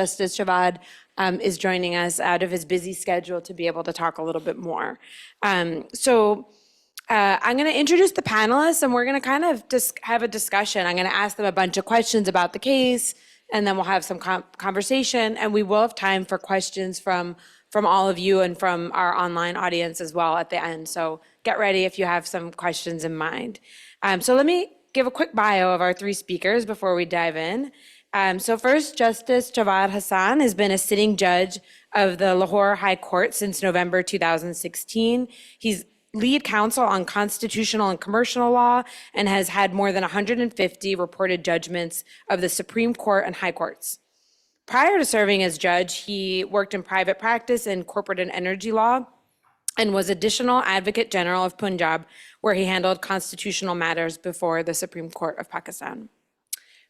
Justice Jawad is joining us out of his busy schedule to be able to talk a little bit more. I'm going to introduce the panelists, and we're going to kind of just have a discussion. I'm going to ask them a bunch of questions about the case, and then we'll have some conversation, and we will have time for questions from all of you and from our online audience as well at the end. So get ready if you have some questions in mind. So let me give a quick bio of our three speakers before we dive in. So first, Justice Jawad Hassan has been a sitting judge of the Lahore High Court since November 2016. He's lead counsel on constitutional and commercial law and has had more than 150 reported judgments of the Supreme Court and High Courts. Prior to serving as judge, he worked in private practice in corporate and energy law and was Additional Advocate General of Punjab, where he handled constitutional matters before the Supreme Court of Pakistan.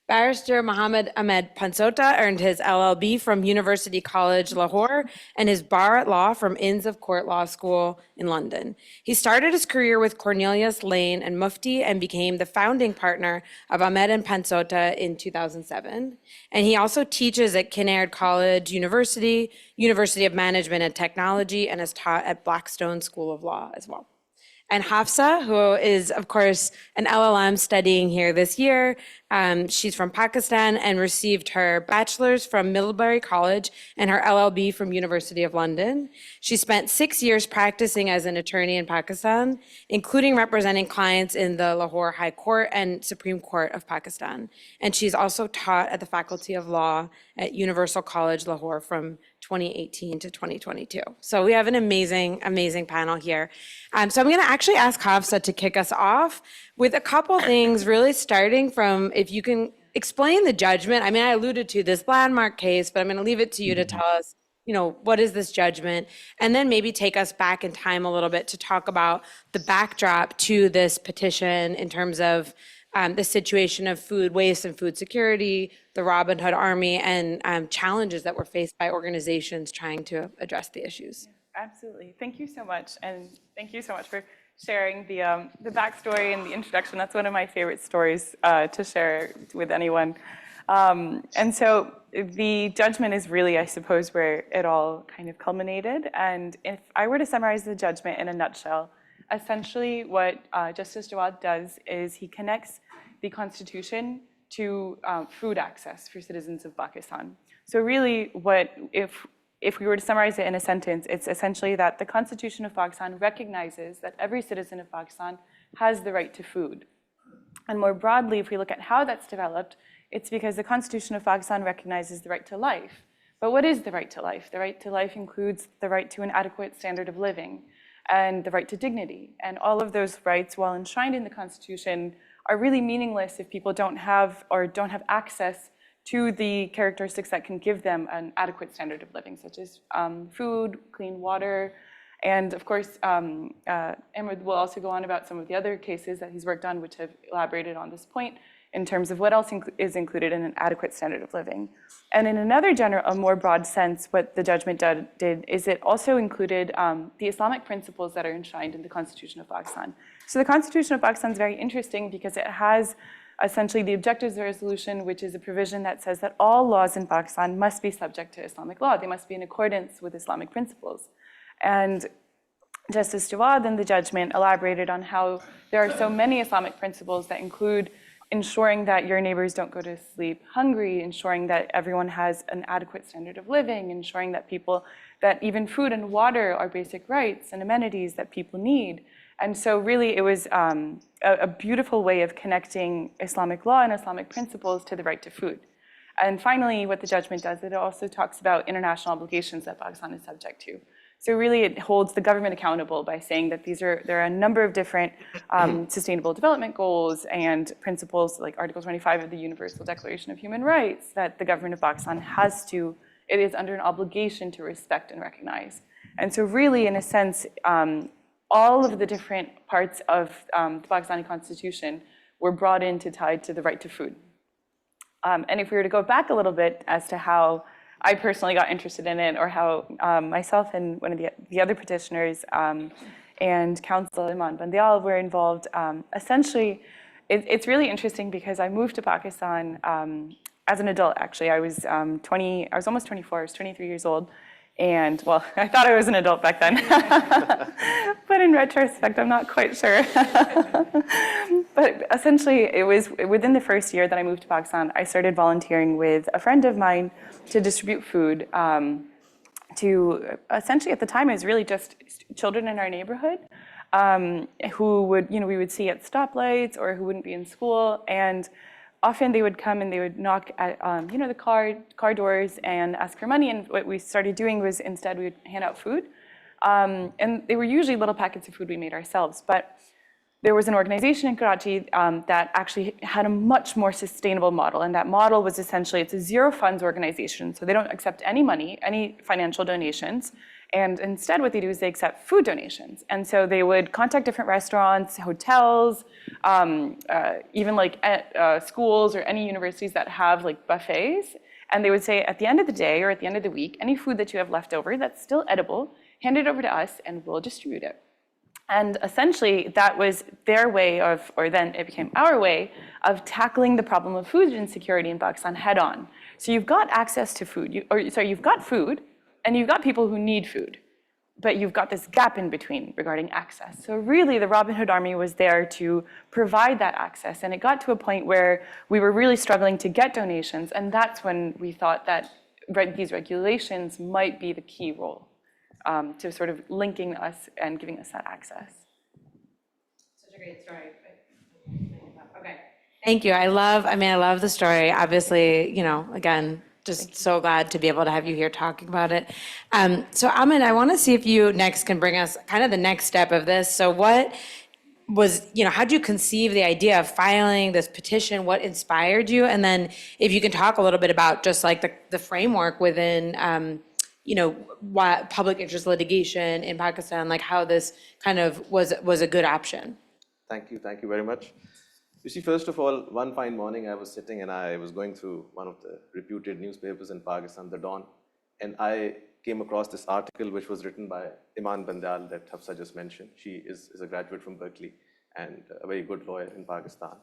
Barrister Ahmad Pansota earned his LLB from University College Lahore and his bar at law from Inns of Court Law School in London. He started his career with Cornelius Lane and Mufti and became the founding partner of Ahmad and Pansota in 2007. And he also teaches at Kinnaird College University, University of Management and Technology, and has taught at Blackstone School of Law as well. And Hafsa, who is, of course, an LLM studying here this year. She's from Pakistan and received her bachelor's from Middlebury College and her LLB from University of London. She spent 6 years practicing as an attorney in Pakistan, including representing clients in the Lahore High Court and Supreme Court of Pakistan. And she's also taught at the Faculty of Law at Universal College Lahore from 2018 to 2022. So we have an amazing, amazing panel here. So I'm going to actually ask Hafsa to kick us off with a couple things, really starting from, if you can explain the judgment. I mean, I alluded to this landmark case, but I'm going to leave it to you to tell us, what is this judgment? And then maybe take us back in time a little bit to talk about the backdrop to this petition in terms of the situation of food waste and food security, the Robin Hood Army, and challenges that were faced by organizations trying to address the issues. Yeah, absolutely. Thank you so much. And thank you so much for sharing the backstory and the introduction. That's one of my favorite stories to share with anyone. And so the judgment is really, I suppose, where it all kind of culminated. And if I were to summarize the judgment in a nutshell, essentially what Justice Jawad does is he connects the Constitution to food access for citizens of Pakistan. So really, if we were to summarize it in a sentence, it's essentially that the Constitution of Pakistan recognizes that every citizen of Pakistan has the right to food. And more broadly, if we look at how that's developed, it's because the Constitution of Pakistan recognizes the right to life. But what is the right to life? The right to life includes the right to an adequate standard of living and the right to dignity. And all of those rights, while enshrined in the Constitution, are really meaningless if people don't have access to the characteristics that can give them an adequate standard of living, such as food, clean water, and of course, Ahmad will also go on about some of the other cases that he's worked on, which have elaborated on this point in terms of what else is included in an adequate standard of living. And in another a more broad sense, what the judgment did is it also included the Islamic principles that are enshrined in the Constitution of Pakistan. So the Constitution of Pakistan is very interesting because it has essentially the objectives of resolution, which is a provision that says that all laws in Pakistan must be subject to Islamic law. They must be in accordance with Islamic principles. And Justice Jawad in the judgment elaborated on how there are so many Islamic principles that include ensuring that your neighbors don't go to sleep hungry, ensuring that everyone has an adequate standard of living, ensuring that even food and water are basic rights and amenities that people need. And so really it was a beautiful way of connecting Islamic law and Islamic principles to the right to food. And finally, what the judgment does, it also talks about international obligations that Pakistan is subject to. So really it holds the government accountable by saying that there are a number of different sustainable development goals and principles like Article 25 of the Universal Declaration of Human Rights that the government of Pakistan it is under an obligation to respect and recognize. And so really, in a sense, all of the different parts of the Pakistani Constitution were brought in tied to the right to food. And if we were to go back a little bit as to how I personally got interested in it, or how myself and one of the other petitioners and counsel, Ahmad Pansota, were involved. Essentially, it's really interesting because I moved to Pakistan as an adult, actually. I was I was almost 24, I was 23 years old. And well, I thought I was an adult back then. But in retrospect, I'm not quite sure. But essentially, it was within the first year that I moved to Pakistan, I started volunteering with a friend of mine to distribute food to essentially, at the time, it was really just children in our neighborhood who would, we would see at stoplights or who wouldn't be in school. And often they would come and they would knock at, the car doors and ask for money. And what we started doing was instead we would hand out food. And they were usually little packets of food we made ourselves. But there was an organization in Karachi that actually had a much more sustainable model. And that model was essentially, it's a zero funds organization. So they don't accept any money, any financial donations. And instead what they do is they accept food donations. And so they would contact different restaurants, hotels, even like at schools or any universities that have like buffets. And they would say at the end of the day or at the end of the week, any food that you have left over that's still edible, hand it over to us and we'll distribute it. And essentially that was their way of, or then it became our way of tackling the problem of food insecurity in Pakistan head on. So you've got access to food, you've got food, and you've got people who need food, but you've got this gap in between regarding access. So really the Robin Hood Army was there to provide that access, and it got to a point where we were really struggling to get donations, and that's when we thought that these regulations might be the key role to sort of linking us and giving us that access. Such a great story. Okay. Thank you. I love the story. Obviously, again, just so glad to be able to have you here talking about it. So Ahmad, I want to see if you next can bring us kind of the next step of this. So what was, how did you conceive the idea of filing this petition? What inspired you? And then if you can talk a little bit about just like the framework within, what public interest litigation in Pakistan, like how this kind of was a good option. Thank you very much. You see, first of all, one fine morning I was sitting and I was going through one of the reputed newspapers in Pakistan, The Dawn, and I came across this article which was written by Iman Bandal that Hafsa just mentioned. She is a graduate from Berkeley and a very good lawyer in Pakistan.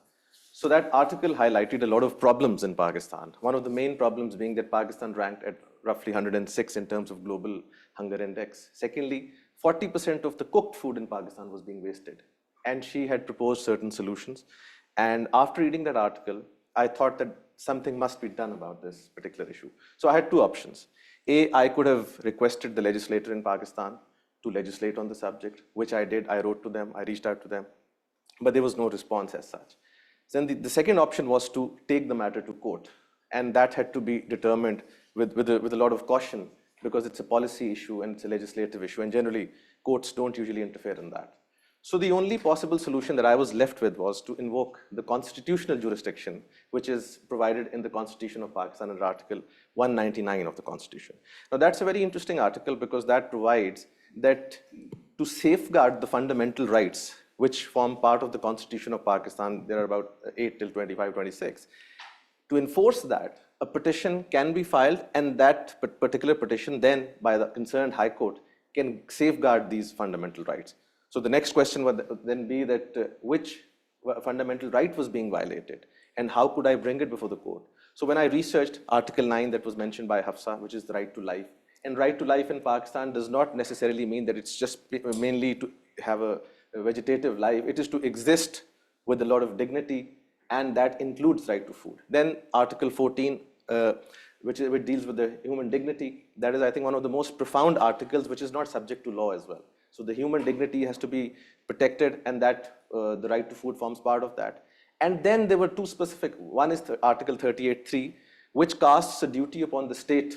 So that article highlighted a lot of problems in Pakistan. One of the main problems being that Pakistan ranked at roughly 106 in terms of global hunger index. Secondly, 40% of the cooked food in Pakistan was being wasted. And she had proposed certain solutions. And after reading that article, I thought that something must be done about this particular issue. So I had two options. A, I could have requested the legislator in Pakistan to legislate on the subject, which I did. I wrote to them, I reached out to them, but there was no response as such. Then the second option was to take the matter to court. And that had to be determined with a lot of caution because it's a policy issue and it's a legislative issue. And generally, courts don't usually interfere in that. So the only possible solution that I was left with was to invoke the constitutional jurisdiction, which is provided in the Constitution of Pakistan under Article 199 of the Constitution. Now that's a very interesting article because that provides that to safeguard the fundamental rights, which form part of the Constitution of Pakistan, there are about 8 till 25, 26. To enforce that, a petition can be filed and that particular petition then by the concerned High Court can safeguard these fundamental rights. So the next question would then be that which fundamental right was being violated and how could I bring it before the court? So when I researched Article 9 that was mentioned by Hafsa, which is the right to life, and right to life in Pakistan does not necessarily mean that it's just mainly to have a vegetative life. It is to exist with a lot of dignity, and that includes right to food. Then Article 14, which deals with the human dignity, that is, I think, one of the most profound articles which is not subject to law as well. So the human dignity has to be protected, and that the right to food forms part of that. And then there were two specific. One is Article 38.3, which casts a duty upon the state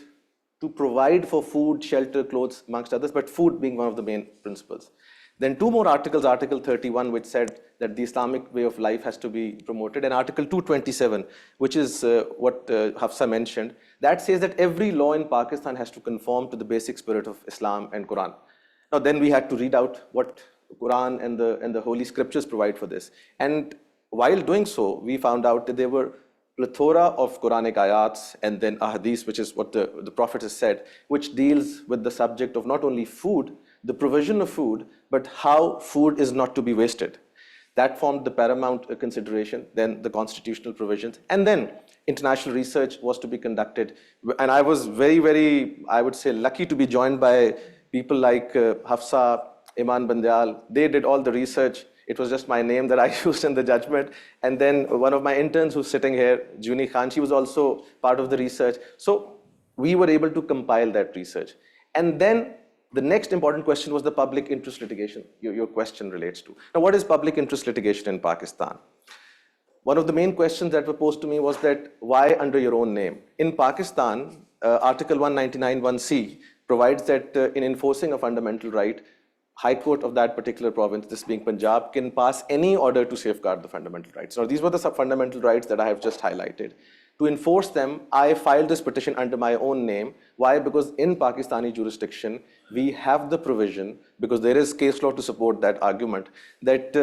to provide for food, shelter, clothes, amongst others, but food being one of the main principles. Then two more articles, Article 31, which said that the Islamic way of life has to be promoted, and Article 227, which is what Hafsa mentioned, that says that every law in Pakistan has to conform to the basic spirit of Islam and Quran. Now, then we had to read out what Quran and the Holy Scriptures provide for this. And while doing so, we found out that there were plethora of Quranic ayats and then ahadith, which is what the Prophet has said, which deals with the subject of not only food, the provision of food, but how food is not to be wasted. That formed the paramount consideration, then the constitutional provisions. And then international research was to be conducted. And I was very, I would say, lucky to be joined by people like Hafsa Ahmad. They did all the research. It was just my name that I used in the judgment. And then one of my interns who's sitting here, Juni Khan, she was also part of the research. So we were able to compile that research. And then the next important question was the public interest litigation your question relates to. Now, what is public interest litigation in Pakistan? One of the main questions that were posed to me was that why under your own name? In Pakistan, Article 199(1)(c) provides that in enforcing a fundamental right, High Court of that particular province, this being Punjab, can pass any order to safeguard the fundamental rights. Now, these were the fundamental rights that I have just highlighted. To enforce them, I filed this petition under my own name. Why? Because in Pakistani jurisdiction, we have the provision, because there is case law to support that argument, that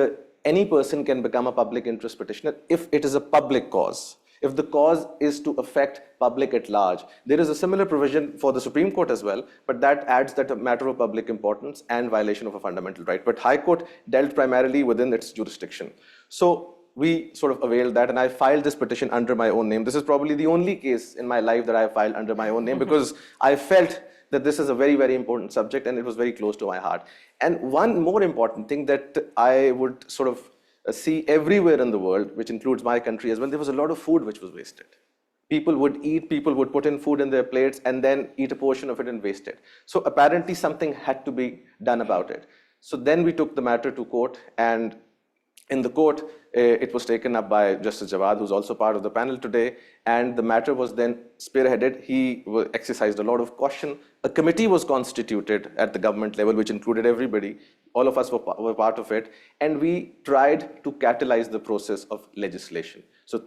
any person can become a public interest petitioner if it is a public cause. If the cause is to affect public at large. There is a similar provision for the Supreme Court as well, but that adds that a matter of public importance and violation of a fundamental right. But High Court dealt primarily within its jurisdiction. So we sort of availed that, and I filed this petition under my own name. This is probably the only case in my life that I have filed under my own name because I felt that this is a very important subject and it was very close to my heart. And one more important thing that I would sort of see everywhere in the world, which includes my country as well, there was a lot of food which was wasted. People would eat, people would put in food in their plates and then eat a portion of it and waste it. So apparently something had to be done about it. So then we took the matter to court, and in the court, it was taken up by Justice Jawad, who's also part of the panel today, and the matter was then spearheaded. He exercised a lot of caution. A committee was constituted at the government level, which included everybody. All of us were part of it, and we tried to catalyze the process of legislation. So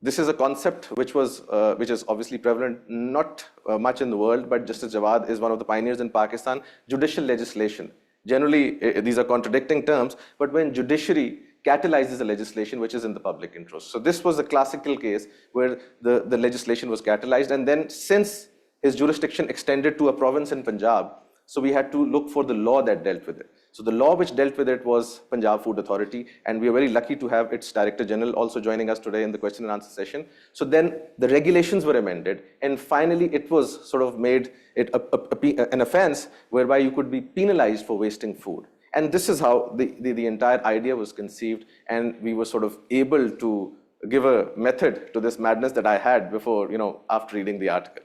this is a concept which is obviously prevalent, not much in the world, but Justice Jawad is one of the pioneers in Pakistan, judicial legislation. Generally, these are contradicting terms, but when judiciary catalyzes a legislation which is in the public interest. So this was a classical case where the legislation was catalyzed, and then since his jurisdiction extended to a province in Punjab, so we had to look for the law that dealt with it. So the law which dealt with it was Punjab Food Authority, and we are very lucky to have its Director General also joining us today in the question and answer session. So then the regulations were amended, and finally it was sort of made it an offense whereby you could be penalized for wasting food. And this is how the entire idea was conceived, and we were sort of able to give a method to this madness that I had before, after reading the article.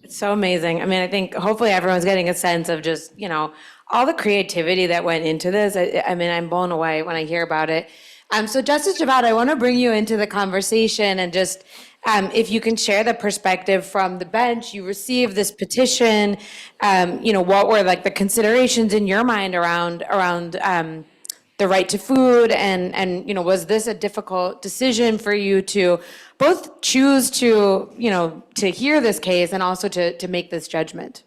It's so amazing. I mean, I think hopefully everyone's getting a sense of just, all the creativity that went into this. I mean, I'm blown away when I hear about it. So Justice Jawad, I want to bring you into the conversation and just if you can share the perspective from the bench. You received this petition, what were like the considerations in your mind around the right to food, and was this a difficult decision for you to both choose to hear this case and also to make this judgment?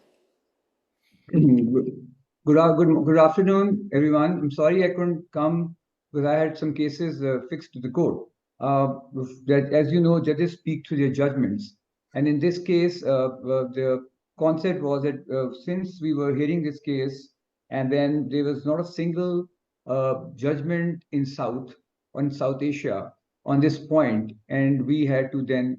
Good afternoon, everyone. I'm sorry I couldn't come because I had some cases fixed to the court. That, as you know, judges speak to their judgments, and in this case, the concept was that since we were hearing this case, and then there was not a single judgment in South Asia on this point, and we had to then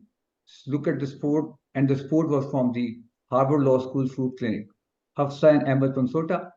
look at the sport, and the sport was from the Harvard Law School Food Clinic. Hafsa and Ahmad Pansota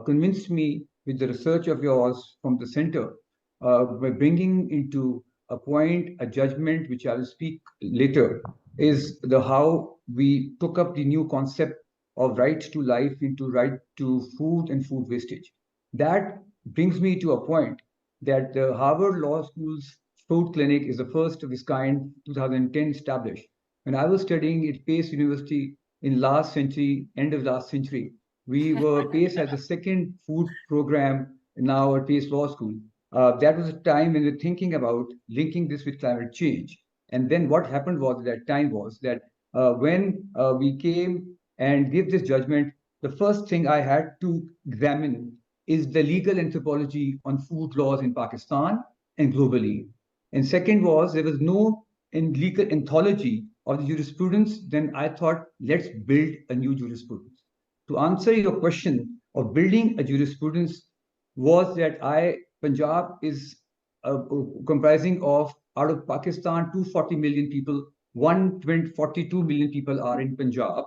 convinced me with the research of yours from the center by bringing into a point a judgment, which I will speak later, is how we took up the new concept of right to life into right to food and food wastage. That brings me to a point that the Harvard Law School's Food Clinic is the first of its kind, 2010 established. When I was studying at Pace University in last century, end of last century, we were Pace as the second food program now at Pace Law School. That was a time when we were thinking about linking this with climate change. And then what happened was at that time was that when we came and gave this judgment, the first thing I had to examine is the legal anthropology on food laws in Pakistan and globally. And second was, there was no legal anthology of the jurisprudence. Then I thought, let's build a new jurisprudence. To answer your question of building a jurisprudence was that Punjab is comprising of out of Pakistan, 240 million people, 142 million people are in Punjab.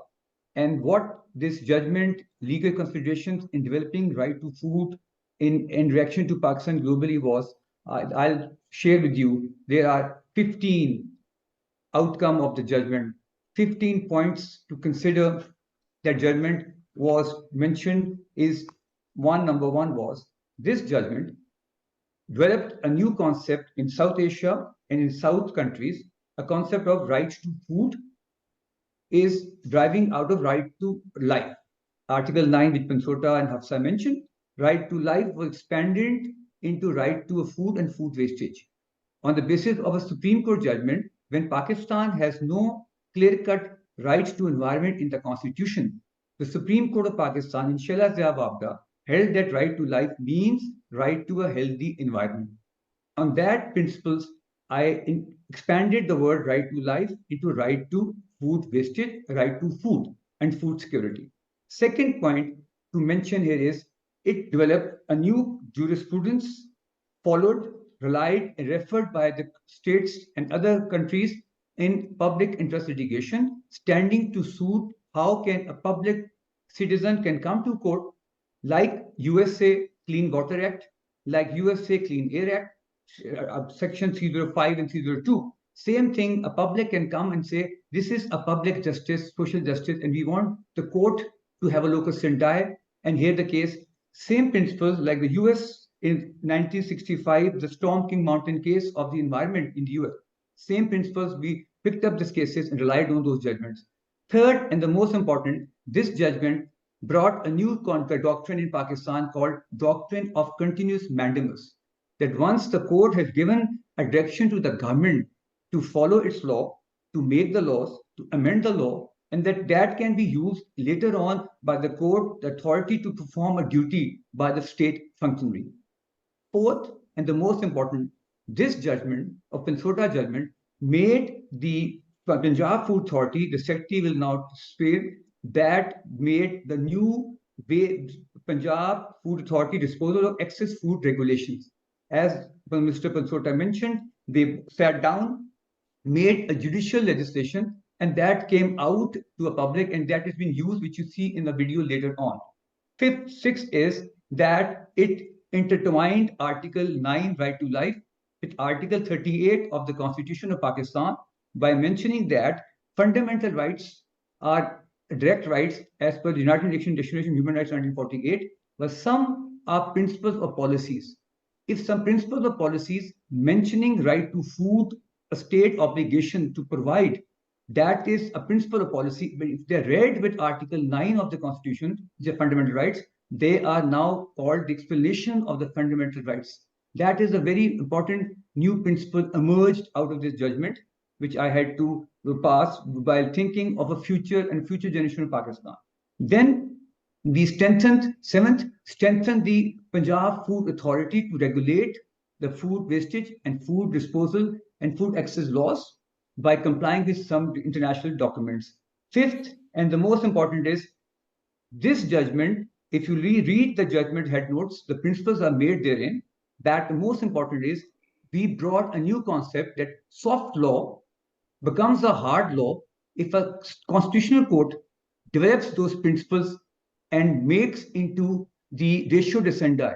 And what this judgment, legal considerations in developing right to food in reaction to Pakistan globally was, I'll share with you, there are 15 outcome of the judgment, 15 points to consider. That judgment was mentioned is number one was this judgment developed a new concept in South Asia and in South countries, a concept of right to food is driving out of right to life. Article 9, which Pansota and Hafsa mentioned, right to life was expanded into right to a food and food wastage. On the basis of a Supreme Court judgment, when Pakistan has no clear-cut right to environment in the constitution, the Supreme Court of Pakistan in Shela Zia Wabda held that right to life means right to a healthy environment. On that principles, I expanded the word right to life into right to food wastage, right to food and food security. Second point to mention here is it developed a new jurisprudence followed, relied, and referred by the states and other countries in public interest litigation, standing to suit how can a public citizen can come to court like USA Clean Water Act, like USA Clean Air Act, section 305 and 302. Same thing, a public can come and say, this is a public justice, social justice, and we want the court to have a locus standi and hear the case. Same principles like the US in 1965, the Storm King Mountain case of the environment in the US. Same principles, we picked up these cases and relied on those judgments. Third, and the most important, this judgment brought a new doctrine in Pakistan called doctrine of continuous mandamus. That once the court has given a direction to the government to follow its law, to make the laws, to amend the law, and that can be used later on by the court, the authority to perform a duty by the state functionary. Fourth, and the most important, this judgment of Pansota judgment made the Punjab Food Authority, the secretary will now say, that made the new Punjab Food Authority disposal of excess food regulations. As Mr. Pansota mentioned, they sat down, made a judicial legislation, and that came out to a public, and that has been used, which you see in the video later on. Sixth is that it intertwined Article 9, right to life, with Article 38 of the Constitution of Pakistan by mentioning that fundamental rights are direct rights as per the United Nations Declaration of Human Rights 1948, but some are principles or policies. If some principles or policies mentioning right to food, a state obligation to provide, that is a principle or policy, but if they're read with Article 9 of the Constitution, the fundamental rights, they are now called the explanation of the fundamental rights. That is a very important new principle emerged out of this judgment, which I had to pass while thinking of a future generation of Pakistan. Then we strengthened the Punjab Food Authority to regulate the food wastage and food disposal and food access laws by complying with some international documents. Fifth, and the most important is this judgment, if you read the judgment head notes, the principles are made therein, that the most important is we brought a new concept that soft law becomes a hard law if a constitutional court develops those principles and makes into the ratio descendi,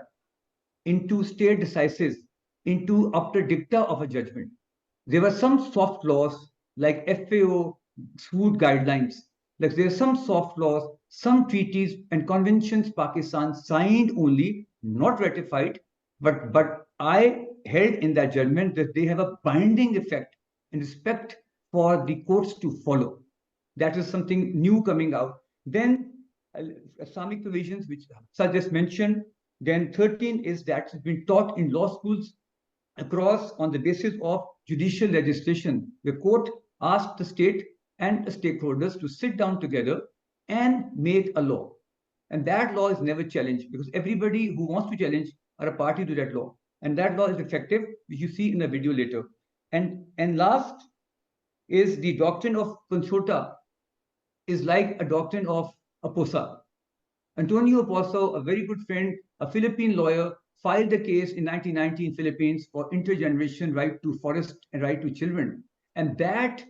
into state decisis, into after dicta of a judgment. There were some soft laws like FAO food guidelines, like there are some soft laws, some treaties and conventions Pakistan signed only, not ratified, but I held in that judgment that they have a binding effect and respect for the courts to follow. That is something new coming out. Then Islamic provisions, which I just mentioned. Then 13 is that it's been taught in law schools across on the basis of judicial legislation. The court asked the state and the stakeholders to sit down together and make a law. And that law is never challenged because everybody who wants to challenge are a party to that law. And that law is effective, which you see in the video later. And last is the doctrine of Pansota is like a doctrine of Oposa. Antonio Oposa, a very good friend, a Philippine lawyer, filed a case in 1990 in Philippines for intergeneration right to forest and right to children. And that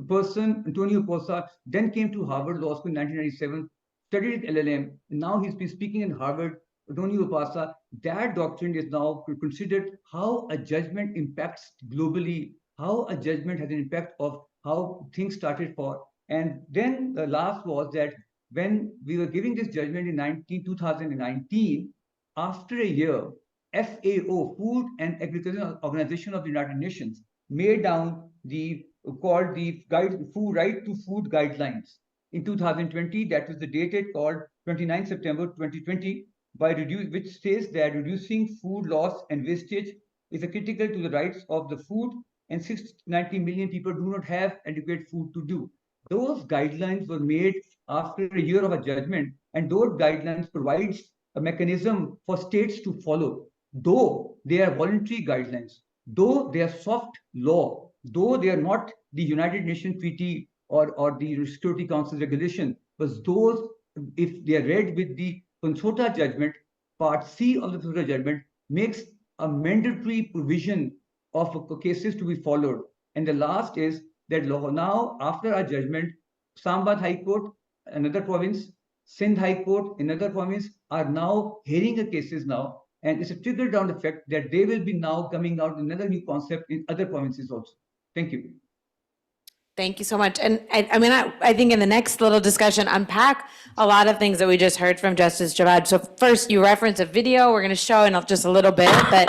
person, Antonio Posa, then came to Harvard Law School in 1997, studied at LLM. Now he's been speaking in Harvard. Antonio Posa, that doctrine is now considered how a judgment impacts globally, how a judgment has an impact of how things started for. And then the last was that when we were giving this judgment in 2019, after a year, FAO, Food and Agriculture Organization of the United Nations, made down the called the food right to food guidelines in 2020. That was the dated called 29 September 2020, which says that reducing food loss and wastage is critical to the rights of the food, and 690 million people do not have adequate food to do. Those guidelines were made after a year of a judgment, and those guidelines provides a mechanism for states to follow, though they are voluntary guidelines, though they are soft law, though they are not the United Nations Treaty or the Security Council regulation, but those, if they are read with the Pansota judgment, Part C of the Pansota judgment makes a mandatory provision of cases to be followed. And the last is that now, after our judgment, Islamabad High Court, another province, Sindh High Court, another province, are now hearing the cases now. And it's a trickle-down effect that they will be now coming out with another new concept in other provinces also. Thank you. Thank you so much. And I think in the next little discussion, unpack a lot of things that we just heard from Justice Jawad. So first, you referenced a video we're going to show in just a little bit, but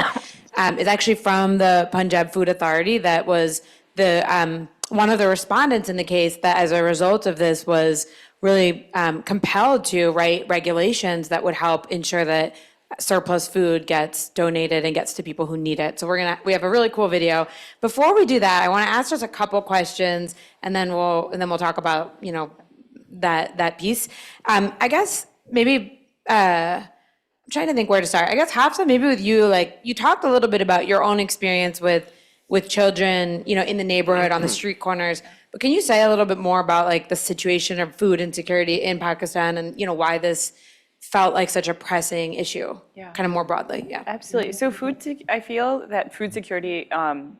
it's actually from the Punjab Food Authority that was the one of the respondents in the case that, as a result of this, was really compelled to write regulations that would help ensure that surplus food gets donated and gets to people who need it. So we have a really cool video. Before we do that, I want to ask just a couple questions, and then we'll talk about that piece. I guess maybe I'm trying to think where to start. I guess Hafsa, maybe with you, like you talked a little bit about your own experience with children, in the neighborhood on the street corners. But can you say a little bit more about like the situation of food insecurity in Pakistan and why this felt like such a pressing issue, kind of more broadly? Yeah, absolutely. So I feel that food security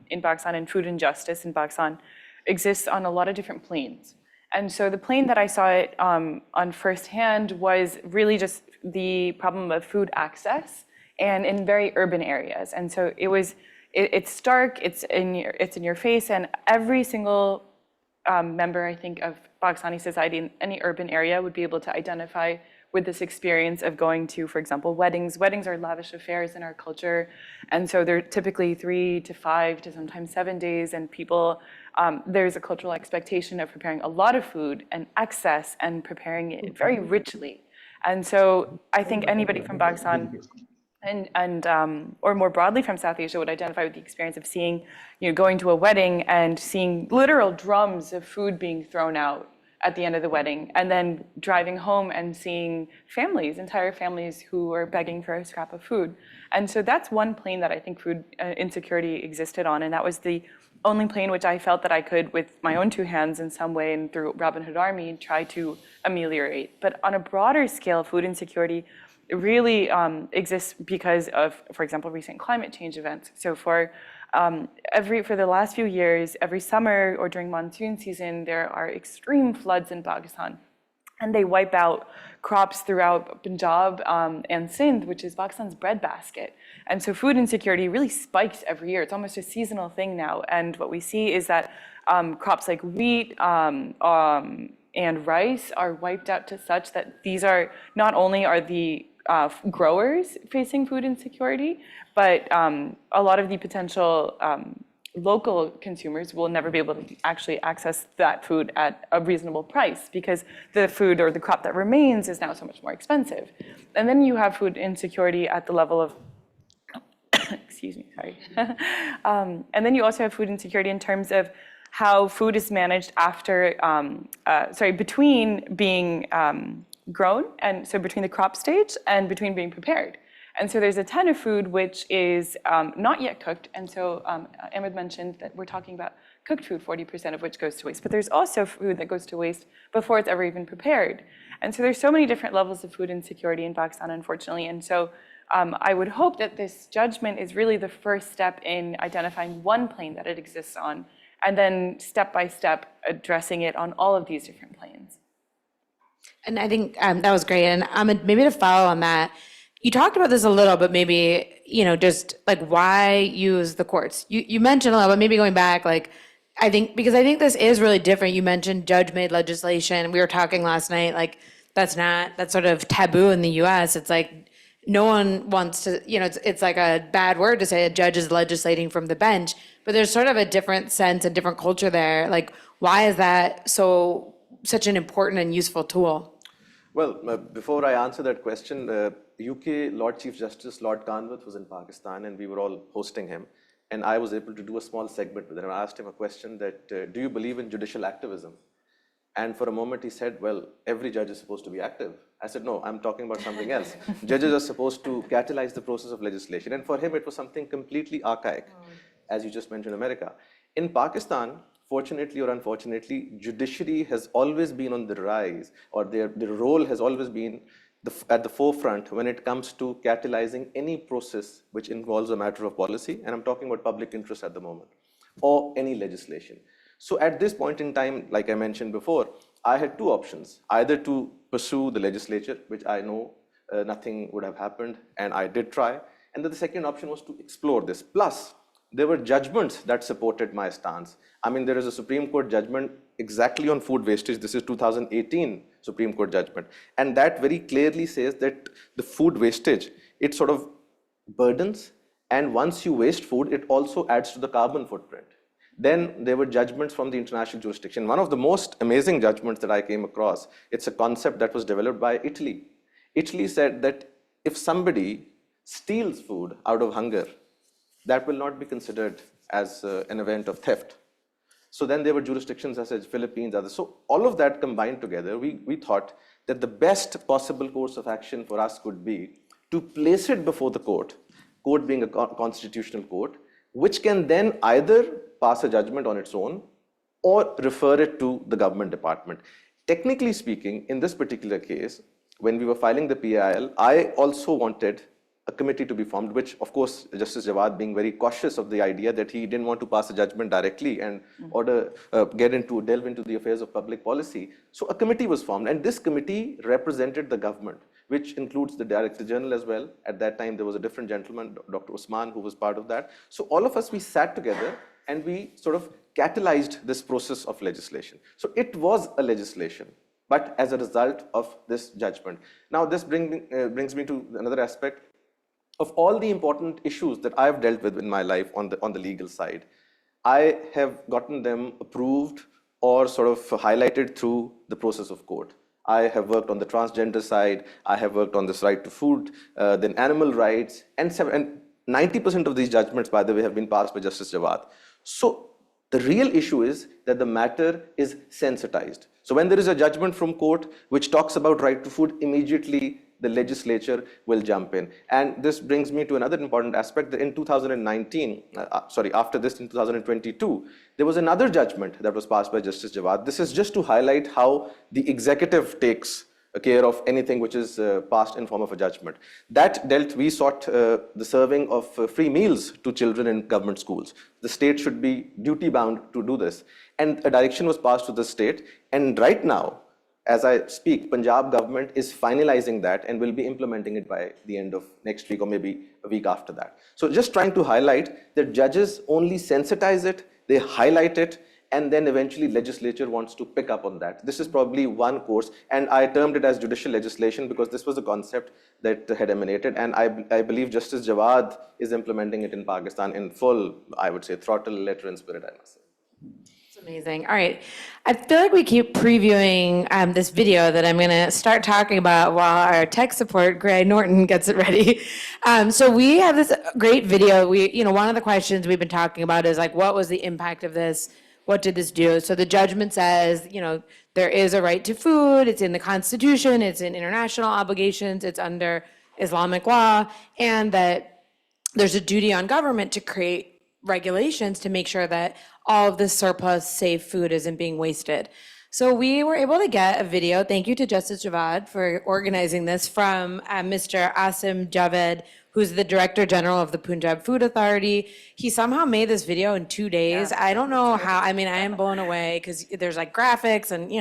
in Pakistan and food injustice in Pakistan exists on a lot of different planes. And so the plane that I saw it on firsthand was really just the problem of food access and in very urban areas. And so it's stark, it's in your face, and every single member, I think, of Pakistani society in any urban area would be able to identify with this experience of going to, for example, weddings. Weddings are lavish affairs in our culture, and so they're typically 3 to 5 to sometimes 7 days, and people, there's a cultural expectation of preparing a lot of food and excess and preparing it very richly. And so I think anybody from Pakistan and or more broadly from South Asia would identify with the experience of seeing, going to a wedding and seeing literal drums of food being thrown out at the end of the wedding, and then driving home and seeing entire families who are begging for a scrap of food. And so that's one plane that I think food insecurity existed on, and that was the only plane which I felt that I could, with my own two hands in some way and through Robin Hood Army, try to ameliorate. But on a broader scale, food insecurity really exists because of, for example, recent climate change events. So for the last few years, every summer or during monsoon season, there are extreme floods in Pakistan, and they wipe out crops throughout Punjab and Sindh, which is Pakistan's breadbasket. And so food insecurity really spikes every year. It's almost a seasonal thing now. And what we see is that crops like wheat and rice are wiped out to such that these are not only are the growers facing food insecurity, but a lot of the potential local consumers will never be able to actually access that food at a reasonable price because the food or the crop that remains is now so much more expensive. And then you have food insecurity at the level of, excuse me, sorry. And then you also have food insecurity in terms of how food is managed after, between being grown, and so between the crop stage and between being prepared. And so there's a ton of food which is not yet cooked. And so Ahmad mentioned that we're talking about cooked food, 40% of which goes to waste. But there's also food that goes to waste before it's ever even prepared. And so there's so many different levels of food insecurity in Pakistan, unfortunately. And so I would hope that this judgment is really the first step in identifying one plane that it exists on, and then step by step addressing it on all of these different planes. And I think that was great. And Ahmed, maybe to follow on that, you talked about this a little, but maybe, just like why use the courts? You mentioned a little, but maybe going back, because I think this is really different. You mentioned judge-made legislation. We were talking last night, that's sort of taboo in the US. It's like no one wants to, it's like a bad word to say a judge is legislating from the bench, but there's sort of a different sense and different culture there. Like, why is that such an important and useful tool? Well, before I answer that question, UK Lord Chief Justice Lord Kanwat was in Pakistan, and we were all hosting him. And I was able to do a small segment with him. I asked him a question that, do you believe in judicial activism? And for a moment he said, well, every judge is supposed to be active. I said, no, I'm talking about something else. Judges are supposed to catalyze the process of legislation. And for him, it was something completely archaic, as you just mentioned, America. In Pakistan, fortunately or unfortunately, judiciary has always been on the rise, or their role has always been at the forefront when it comes to catalyzing any process which involves a matter of policy, and I'm talking about public interest at the moment, or any legislation. So at this point in time, like I mentioned before, I had two options, either to pursue the legislature, which I know nothing would have happened, and I did try, and then the second option was to explore this. Plus, there were judgments that supported my stance. I mean, there is a Supreme Court judgment exactly on food wastage. This is 2018 Supreme Court judgment. And that very clearly says that the food wastage, it sort of burdens. And once you waste food, it also adds to the carbon footprint. Then there were judgments from the international jurisdiction. One of the most amazing judgments that I came across, it's a concept that was developed by Italy. Italy said that if somebody steals food out of hunger, that will not be considered as an event of theft. So then there were jurisdictions such as Philippines, others. So all of that combined together, we thought that the best possible course of action for us could be to place it before the court being a constitutional court, which can then either pass a judgment on its own or refer it to the government department. Technically speaking, in this particular case, when we were filing the PIL, I also wanted a committee to be formed, which of course, Justice Jawad being very cautious of the idea that he didn't want to pass a judgment directly and delve into the affairs of public policy. So a committee was formed, and this committee represented the government, which includes the Director General as well. At that time, there was a different gentleman, Dr. Usman, who was part of that. So all of us, we sat together and we sort of catalyzed this process of legislation. So it was a legislation, but as a result of this judgment. Now, this brings me to another aspect. Of all the important issues that I've dealt with in my life on the legal side, I have gotten them approved or sort of highlighted through the process of court. I have worked on the transgender side, I have worked on this right to food, then animal rights, and 90% of these judgments, by the way, have been passed by Justice Jawad. So the real issue is that the matter is sensitized. So when there is a judgment from court which talks about right to food, immediately the legislature will jump in. And this brings me to another important aspect, that in 2019, after this in 2022, there was another judgment that was passed by Justice Jawad. This is just to highlight how the executive takes care of anything which is passed in form of a judgment. We sought the serving of free meals to children in government schools. The state should be duty bound to do this. And a direction was passed to the state. And right now, as I speak, Punjab government is finalizing that and will be implementing it by the end of next week or maybe a week after that. So just trying to highlight that judges only sensitize it, they highlight it, and then eventually legislature wants to pick up on that. This is probably one course, and I termed it as judicial legislation because this was a concept that had emanated, and I believe Justice Jawad is implementing it in Pakistan in full, I would say, throttle, letter, and spirit, I must say. Amazing. All right. I feel like we keep previewing this video that I'm going to start talking about while our tech support, Gray Norton, gets it ready. So we have this great video. One of the questions we've been talking about is like, what was the impact of this? What did this do? So the judgment says, there is a right to food. It's in the Constitution. It's in international obligations. It's under Islamic law. And that there's a duty on government to create regulations to make sure that all of this surplus safe food isn't being wasted. So we were able to get a video, thank you to Justice Jawad for organizing this, from Mr. Asim Javed, who's the Director General of the Punjab Food Authority. He somehow made this video in 2 days. I don't know how, I mean, I am blown away because there's like graphics and,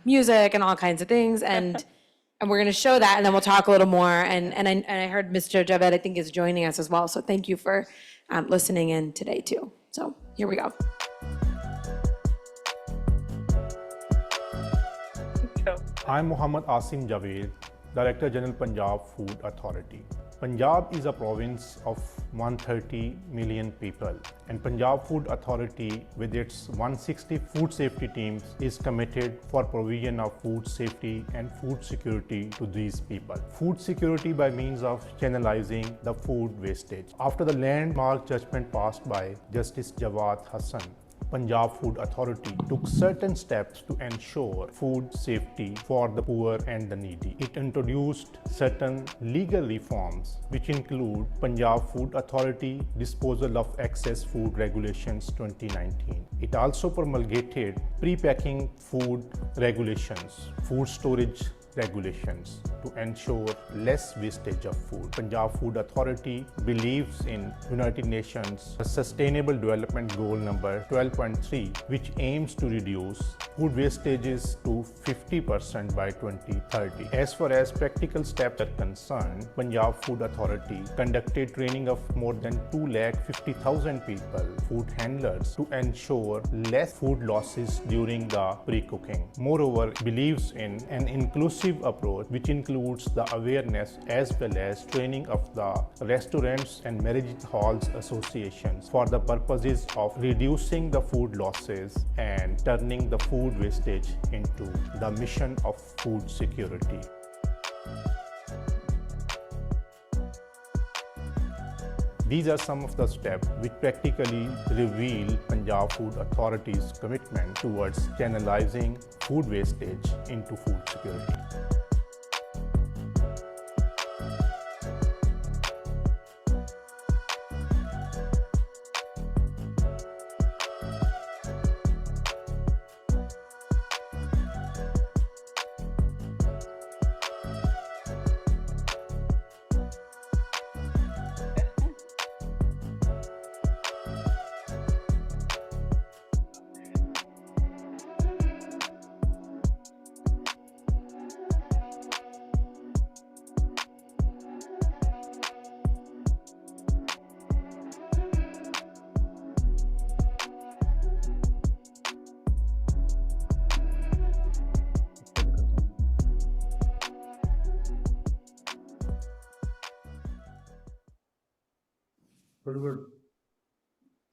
music and all kinds of things. And we're going to show that, and then we'll talk a little more. And I heard Mr. Javed, I think, is joining us as well. So thank you for listening in today too. So here we go. I'm Muhammad Asim Javed, Director General Punjab Food Authority. Punjab is a province of 130 million people, and Punjab Food Authority with its 160 food safety teams is committed for provision of food safety and food security to these people. Food security by means of channelizing the food wastage. After the landmark judgment passed by Justice Jawad Hassan, Punjab Food Authority took certain steps to ensure food safety for the poor and the needy. It introduced certain legal reforms which include Punjab Food Authority Disposal of Excess Food Regulations 2019. It also promulgated pre-packing food regulations, food storage regulations to ensure less wastage of food. Punjab Food Authority believes in United Nations Sustainable Development Goal number 12.3, which aims to reduce food wastages to 50% by 2030. As far as practical steps are concerned, Punjab Food Authority conducted training of more than 250,000 people, food handlers, to ensure less food losses during the pre-cooking. Moreover, believes in an inclusive approach which includes the awareness as well as training of the restaurants and marriage halls associations for the purposes of reducing the food losses and turning the food wastage into the mission of food security. These are some of the steps which practically reveal Punjab Food Authority's commitment towards channelizing food wastage into food security.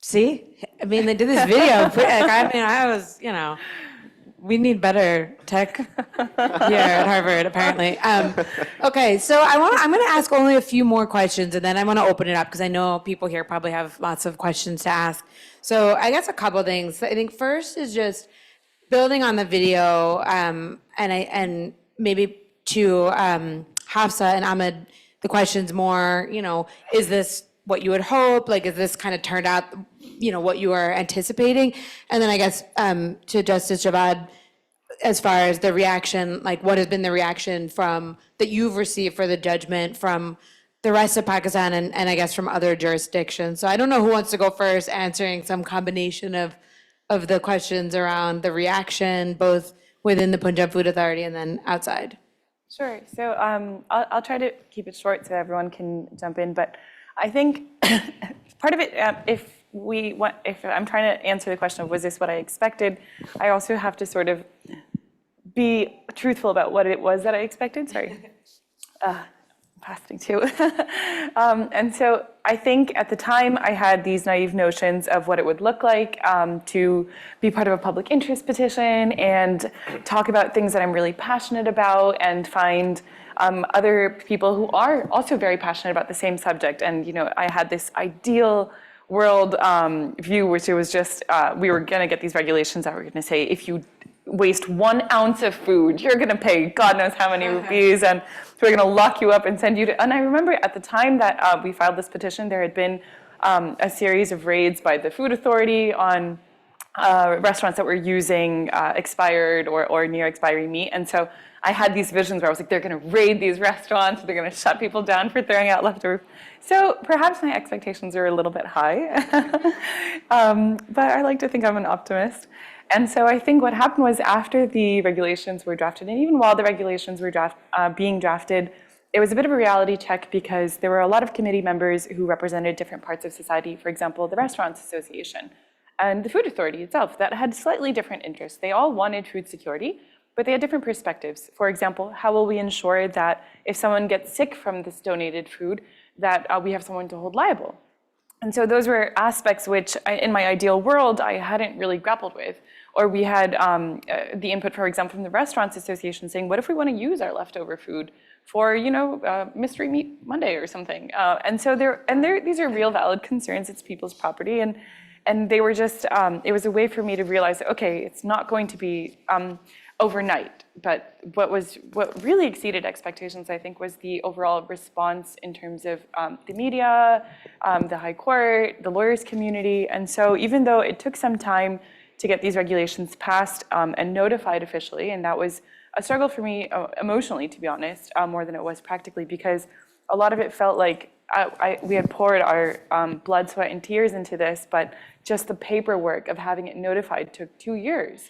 See, I mean, they did this video. I was, we need better tech here at Harvard, apparently. Okay, so I'm going to ask only a few more questions, and then I want to open it up because I know people here probably have lots of questions to ask. So I guess a couple things. I think first is just building on the video, and maybe to Hafsa and Ahmad, the questions more, is this what you would hope? Like, is this kind of turned out, what you are anticipating? And then I guess to Justice Jawad, as far as the reaction, like what has been the reaction that you've received for the judgment from the rest of Pakistan and I guess from other jurisdictions? So I don't know who wants to go first, answering some combination of the questions around the reaction, both within the Punjab Food Authority and then outside. Sure. So I'll try to keep it short so everyone can jump in. But I think part of it, if I'm trying to answer the question of was this what I expected, I also have to sort of be truthful about what it was that I expected. Sorry. Fasting too. And so I think at the time I had these naive notions of what it would look like to be part of a public interest petition and talk about things that I'm really passionate about and find other people who are also very passionate about the same subject. And, I had this ideal world view, which it was just, we were going to get these regulations that were going to say, if you waste 1 ounce of food, you're going to pay God knows how many rupees, and we're going to lock you up and send you to. And I remember at the time that we filed this petition, there had been a series of raids by the Food Authority on restaurants that were using expired or near expiry meat. And so I had these visions where I was like, they're going to raid these restaurants, they're going to shut people down for throwing out leftovers. So perhaps my expectations are a little bit high, but I like to think I'm an optimist. And so I think what happened was after the regulations were drafted, and even while the regulations were being drafted, it was a bit of a reality check because there were a lot of committee members who represented different parts of society. For example, the Restaurants Association and the Food Authority itself that had slightly different interests. They all wanted food security, but they had different perspectives. For example, how will we ensure that if someone gets sick from this donated food, that we have someone to hold liable? And so those were aspects which, in my ideal world, I hadn't really grappled with. Or we had the input, for example, from the Restaurants Association saying, what if we want to use our leftover food for, Mystery Meat Monday or something? And so these are real valid concerns. It's people's property. And they were just, it was a way for me to realize, okay, it's not going to be overnight. But what really exceeded expectations, I think, was the overall response in terms of the media, the High Court, the lawyers community. And so even though it took some time to get these regulations passed and notified officially, and that was a struggle for me emotionally, to be honest, more than it was practically, because a lot of it felt like we had poured our blood, sweat, and tears into this, but just the paperwork of having it notified took 2 years.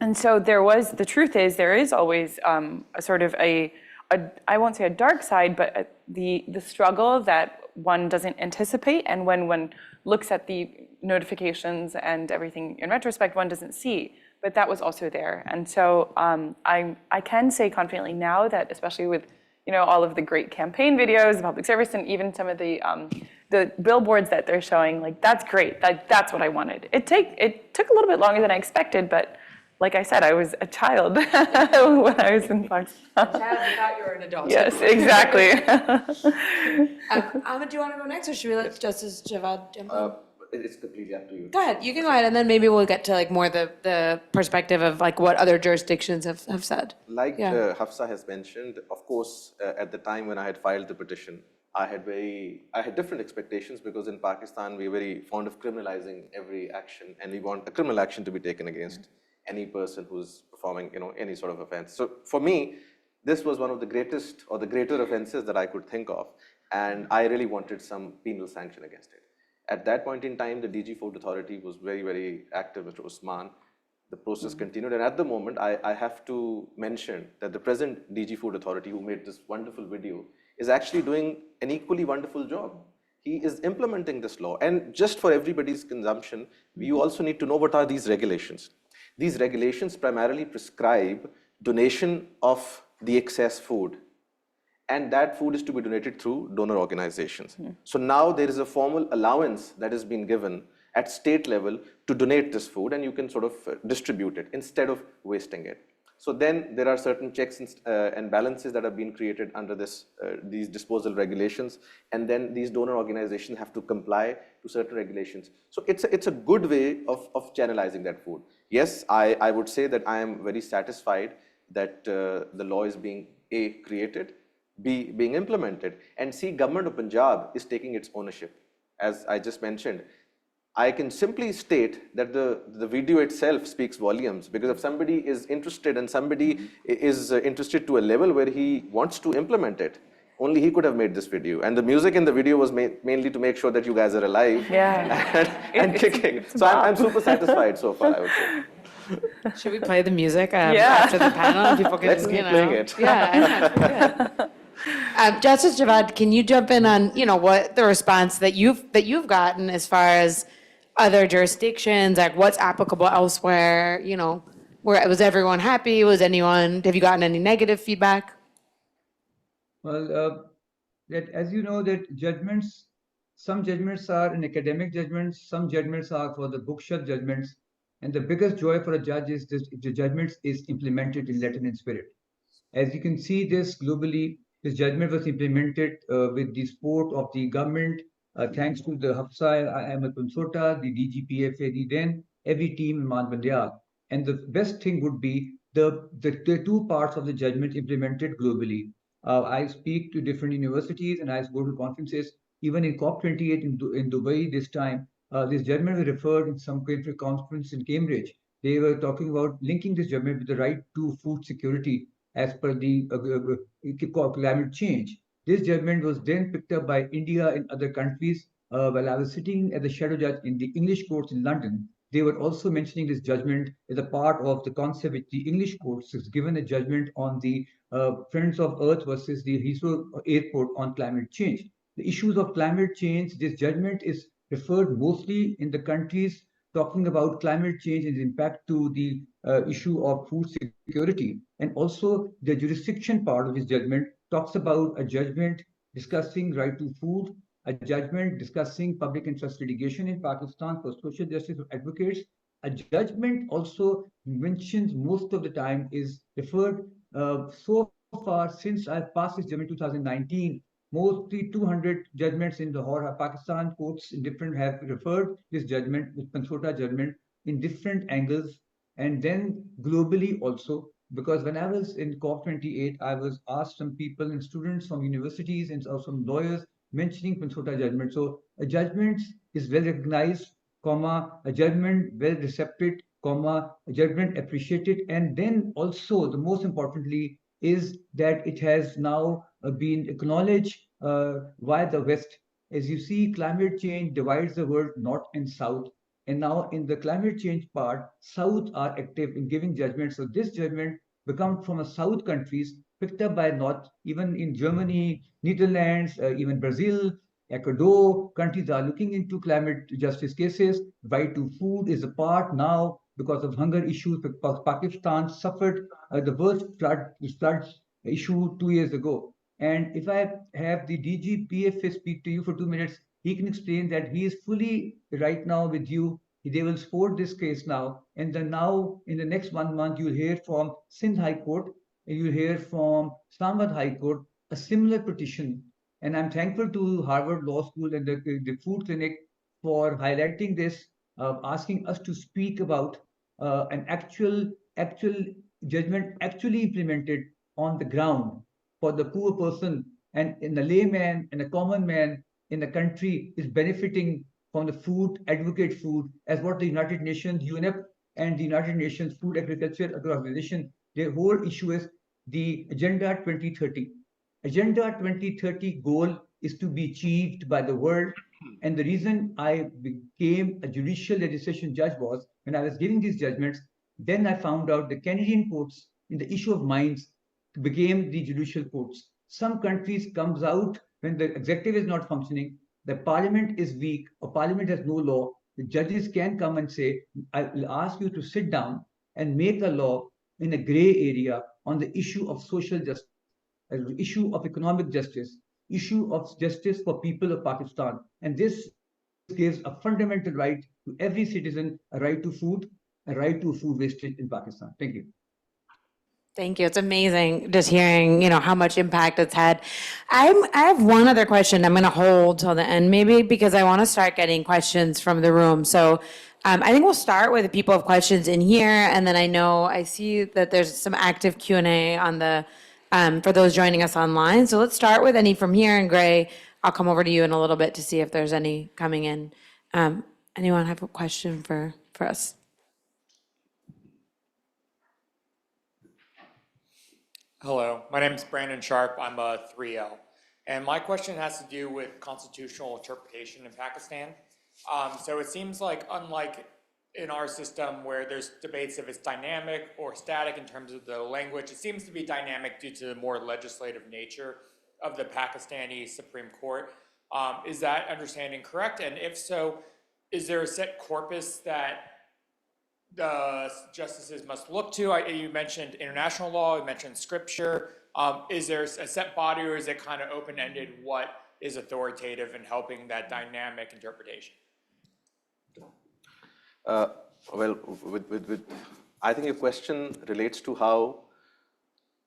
And so the truth is, there is always a sort of I won't say a dark side, but the struggle that one doesn't anticipate, and when one looks at the notifications and everything in retrospect, one doesn't see. But that was also there. And so I can say confidently now that, especially with all of the great campaign videos, the public service, and even some of the billboards that they're showing, like, that's great. That's what I wanted. It took a little bit longer than I expected, but like I said, I was a child when I was in Fox. A child, you thought you were an adult. Yes, exactly. Ahmad, do you want to go next, or should we let Justice Jawad jump in? It's completely up to you. Go ahead, you can go ahead, and then maybe we'll get to like more the perspective of like what other jurisdictions have said. Like Yeah. Hafsa has mentioned, of course, at the time when I had filed the petition, I had different expectations, because in Pakistan we're very fond of criminalizing every action, and we want a criminal action to be taken against any person who's performing any sort of offense. So for me, this was one of the greatest or the greater offenses that I could think of, and I really wanted some penal sanction against it. At that point in time, the DG Food Authority was very, very active, Mr. Usman. The process continued, and at the moment, I have to mention that the present DG Food Authority, who made this wonderful video, is actually doing an equally wonderful job. He is implementing this law, and just for everybody's consumption, we also need to know what are these regulations. These regulations primarily prescribe donation of the excess food, and that food is to be donated through donor organizations. So now there is a formal allowance that has been given at state level to donate this food, and you can sort of distribute it instead of wasting it. So then there are certain checks and balances that have been created under these disposal regulations, and then these donor organizations have to comply to certain regulations. So it's a good way of channelizing that food. Yes, I would say that I am very satisfied that the law is being created, being implemented, and C, Government of Punjab is taking its ownership. As I just mentioned, I can simply state that the video itself speaks volumes, because if somebody is interested and somebody is interested to a level where he wants to implement it, only he could have made this video. And the music in the video was mainly to make sure that you guys are alive and kicking. So I'm super satisfied so far, I would say. Should we play the music after the panel? People can Let's keep playing it. Yeah, good. Justice Jawad, can you jump in on what the response that you've gotten as far as other jurisdictions, like what's applicable elsewhere? Was everyone happy? Have you gotten any negative feedback? Well, as you know, that some judgments are in academic judgments, some judgments are for the bookshelf judgments, and the biggest joy for a judge is if the judgment is implemented in letter and spirit. As you can see, this globally, this judgment was implemented with the support of the government, thanks to the Hafsa Ahmad Pansota, the DGPFA, then every team in Ahmad. And the best thing would be the two parts of the judgment implemented globally. I speak to different universities and I go to conferences, even in COP28 in Dubai this time. This judgment was referred in some conference in Cambridge. They were talking about linking this judgment with the right to food security as per the climate change. This judgment was then picked up by India and other countries. While I was sitting as a shadow judge in the English courts in London, they were also mentioning this judgment as a part of the concept which the English courts has given a judgment on the Friends of Earth versus the Heathrow Airport on climate change. The issues of climate change, this judgment is referred mostly in the countries talking about climate change and its impact to the issue of food security. And also the jurisdiction part of this judgment talks about a judgment discussing right to food, a judgment discussing public interest litigation in Pakistan for social justice advocates. A judgment also mentions most of the time is referred so far since I passed this judgment in 2019. Mostly 200 judgments in Lahore, Pakistan courts in different have referred this judgment, this Pansota judgment, in different angles, and then globally also. Because when I was in COP28, I was asked some people and students from universities and also some lawyers mentioning Pansota judgment. So a judgment is well recognized, comma, a judgment well accepted, comma, a judgment appreciated, and then also the most importantly is that it has now been acknowledged by the West. As you see, climate change divides the world north and south. And now in the climate change part, South are active in giving judgment. So this judgment become from a South countries picked up by North, even in Germany, Netherlands, even Brazil, Ecuador, countries are looking into climate justice cases. Right to food is a part now because of hunger issues. Pakistan suffered the worst flood issue 2 years ago. And if I have the DGPFA speak to you for 2 minutes, he can explain that he is fully right now with you. They will support this case now. And then now, in the next 1 month, you'll hear from Sindh High Court, and you'll hear from Islamabad High Court a similar petition. And I'm thankful to Harvard Law School and the Food Clinic for highlighting this, asking us to speak about an actual judgment actually implemented on the ground for the poor person, and in the layman and a common man in the country is benefiting from the food, advocate food, as what the United Nations, UNEP, and the United Nations Food Agriculture Organization, their whole issue is the Agenda 2030. Agenda 2030 goal is to be achieved by the world. And the reason I became a judicial legislation judge was when I was giving these judgments, then I found out the Canadian courts in the issue of mines became the judicial courts. Some countries comes out when the executive is not functioning, the parliament is weak, or parliament has no law, the judges can come and say, I will ask you to sit down and make a law in a gray area on the issue of social justice, issue of economic justice, issue of justice for people of Pakistan. And this gives a fundamental right to every citizen, a right to food, a right to food wastage in Pakistan. Thank you. Thank you. It's amazing just hearing, how much impact it's had. I have one other question I'm going to hold till the end, maybe because I want to start getting questions from the room. So I think we'll start with the people of questions in here, and then I see that there's some active Q&A on the for those joining us online. So let's start with any from here. And Gray, I'll come over to you in a little bit to see if there's any coming in. Anyone have a question for us? Hello, my name is Brandon Sharp. I'm a 3L. And my question has to do with constitutional interpretation in Pakistan. So it seems like, unlike in our system where there's debates if it's dynamic or static in terms of the language, it seems to be dynamic due to the more legislative nature of the Pakistani Supreme Court. Is that understanding correct? And if so, is there a set corpus that the justices must look to? You mentioned international law, you mentioned scripture. Is there a set body, or is it kind of open-ended what is authoritative in helping that dynamic interpretation? I think your question relates to how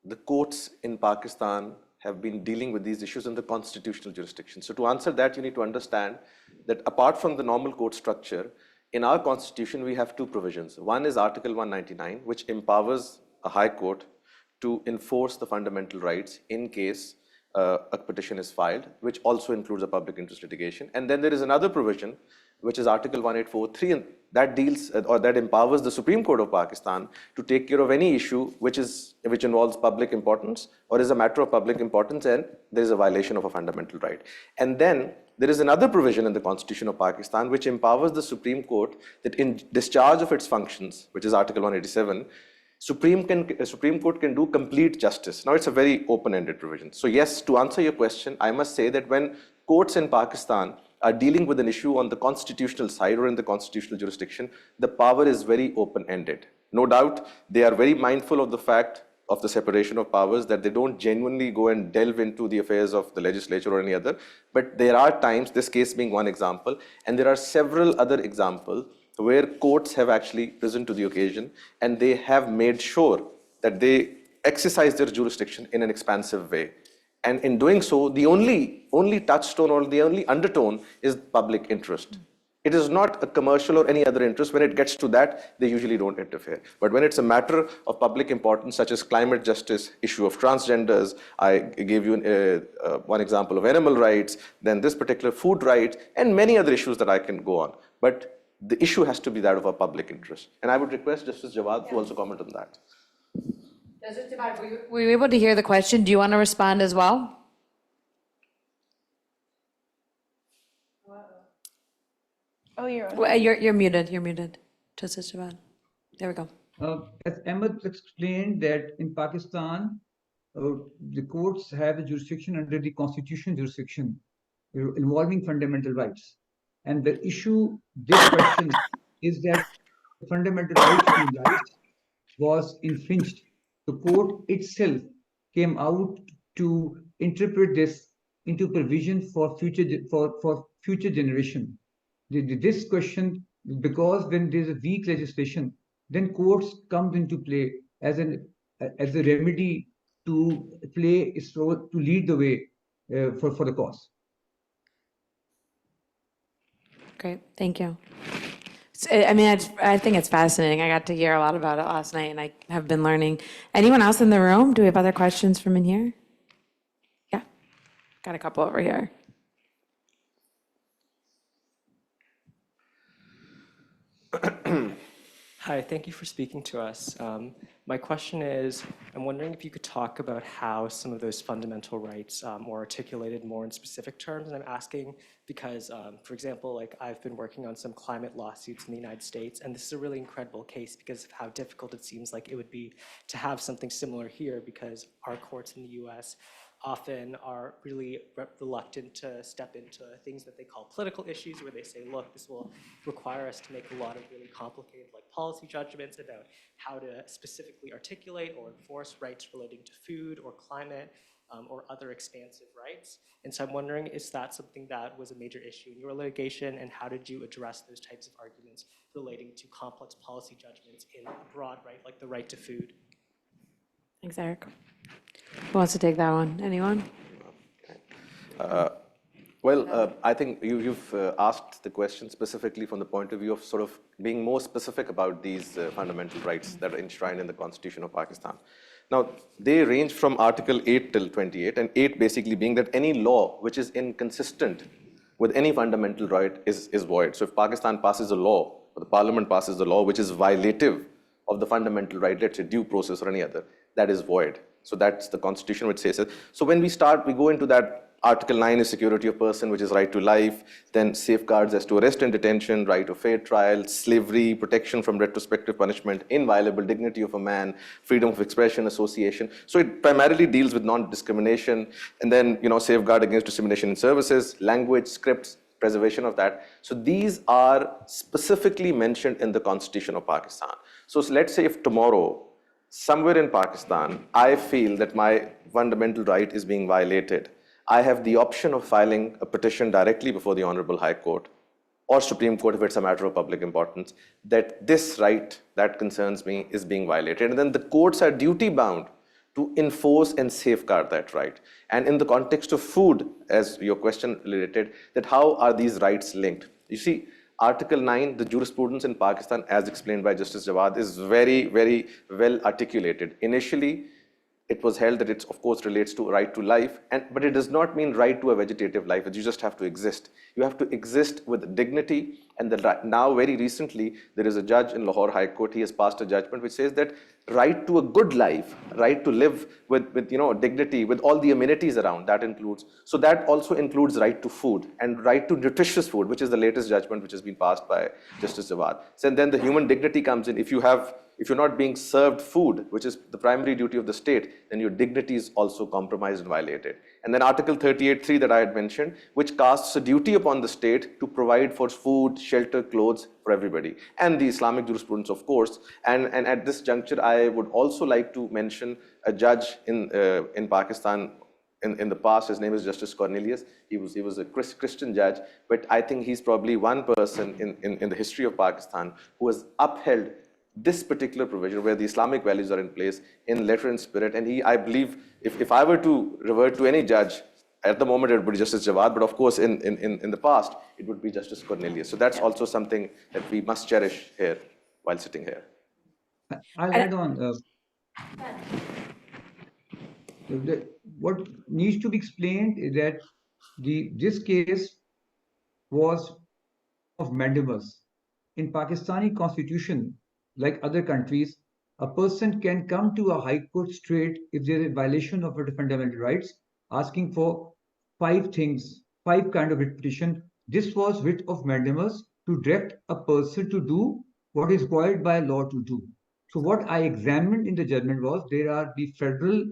the courts in Pakistan have been dealing with these issues in the constitutional jurisdiction. So to answer that, you need to understand that apart from the normal court structure, in our constitution, we have two provisions. One is Article 199, which empowers a high court to enforce the fundamental rights in case a petition is filed, which also includes a public interest litigation. And then there is another provision, which is Article 1843, and that deals or that empowers the Supreme Court of Pakistan to take care of any issue which involves public importance or is a matter of public importance and there is a violation of a fundamental right. And then there is another provision in the Constitution of Pakistan which empowers the Supreme Court that in discharge of its functions, which is Article 187, Supreme Court can do complete justice. Now, it's a very open-ended provision. So yes, to answer your question, I must say that when courts in Pakistan are dealing with an issue on the constitutional side or in the constitutional jurisdiction, the power is very open-ended. No doubt, they are very mindful of the fact of the separation of powers, that they don't genuinely go and delve into the affairs of the legislature or any other. But there are times, this case being one example, and there are several other examples where courts have actually risen to the occasion and they have made sure that they exercise their jurisdiction in an expansive way. And in doing so, the only touchstone or the only undertone is public interest. It is not a commercial or any other interest. When it gets to that, they usually don't interfere. But when it's a matter of public importance, such as climate justice, issue of transgenders, I gave you one example of animal rights, then this particular food rights, and many other issues that I can go on. But the issue has to be that of a public interest. And I would request Justice Jawad to also comment on that. Justice Jawad, were you able to hear the question? Do you want to respond as well? Oh, you're on. Well, you're muted. You're muted. Justice Jawad. There we go. As Ahmad explained that in Pakistan, the courts have a jurisdiction under the constitutional jurisdiction involving fundamental rights. And the issue, this question, is that fundamental right to life was infringed. The court itself came out to interpret this into provision for future generation. This question, because when there's a weak legislation, then courts come into play as a remedy to play its role, to lead the way for the cause. Great, thank you. I mean, I think it's fascinating. I got to hear a lot about it last night, and I have been learning. Anyone else in the room? Do we have other questions from in here? Yeah, got a couple over here. Hi, thank you for speaking to us. My question is, I'm wondering if you could talk about how some of those fundamental rights were articulated more in specific terms. And I'm asking because, for example, like I've been working on some climate lawsuits in the United States, and this is a really incredible case because of how difficult it seems like it would be to have something similar here, because our courts in the US often are really reluctant to step into things that they call political issues, where they say, look, this will require us to make a lot of really complicated policy judgments about how to specifically articulate or enforce rights relating to food or climate or other expansive rights. And so I'm wondering, is that something that was a major issue in your litigation, and how did you address those types of arguments relating to complex policy judgments in a broad right, like the right to food? Thanks, Eric. Who wants to take that one? Anyone? I think you've asked the question specifically from the point of view of sort of being more specific about these fundamental rights that are enshrined in the Constitution of Pakistan. Now, they range from Article 8 till 28, and 8 basically being that any law which is inconsistent with any fundamental right is void. So if Pakistan passes a law, or the parliament passes a law which is violative of the fundamental right, let's say due process or any other, that is void. So that's the Constitution which says it. So when we go into that, Article 9 is security of person, which is right to life, then safeguards as to arrest and detention, right of fair trial, slavery, protection from retrospective punishment, inviolable dignity of a man, freedom of expression, association. So it primarily deals with non-discrimination, and then, safeguard against discrimination in services, language, scripts, preservation of that. So these are specifically mentioned in the Constitution of Pakistan. So let's say if tomorrow, somewhere in Pakistan, I feel that my fundamental right is being violated, I have the option of filing a petition directly before the Hon'ble High Court or Supreme Court if it's a matter of public importance, that this right that concerns me is being violated. And then the courts are duty bound to enforce and safeguard that right. And in the context of food, as your question related, that how are these rights linked? You see, Article 9, the jurisprudence in Pakistan, as explained by Justice Jawad, is very, very well articulated. Initially, it was held that it, of course, relates to right to life, but it does not mean right to a vegetative life. You just have to exist. You have to exist with dignity. And now, very recently, there is a judge in Lahore High Court. He has passed a judgment which says that right to a good life, right to live with dignity, with all the amenities around, that includes. So that also includes right to food and right to nutritious food, which is the latest judgment which has been passed by Justice Jawad. So then the human dignity comes in. If you're not being served food, which is the primary duty of the state, then your dignity is also compromised and violated. And then Article 38(3) that I had mentioned, which casts a duty upon the state to provide for food, shelter, clothes for everybody. And the Islamic jurisprudence, of course. And at this juncture, I would also like to mention a judge in Pakistan in the past. His name is Justice Cornelius. He was a Christian judge, but I think he's probably one person in the history of Pakistan who has upheld this particular provision where the Islamic values are in place in letter and spirit. And I believe, if I were to revert to any judge, at the moment it would be Justice Jawad, but of course in the past, it would be Justice Cornelius. So that's also something that we must cherish here while sitting here. I'll add on. What needs to be explained is that this case was of mandamus. In Pakistani constitution, like other countries, a person can come to a high court straight if there is a violation of fundamental rights, asking for 5 things, 5 kind of writ petition. This was writ of mandamus to direct a person to do what is required by law to do. So what I examined in the judgment was there are the federal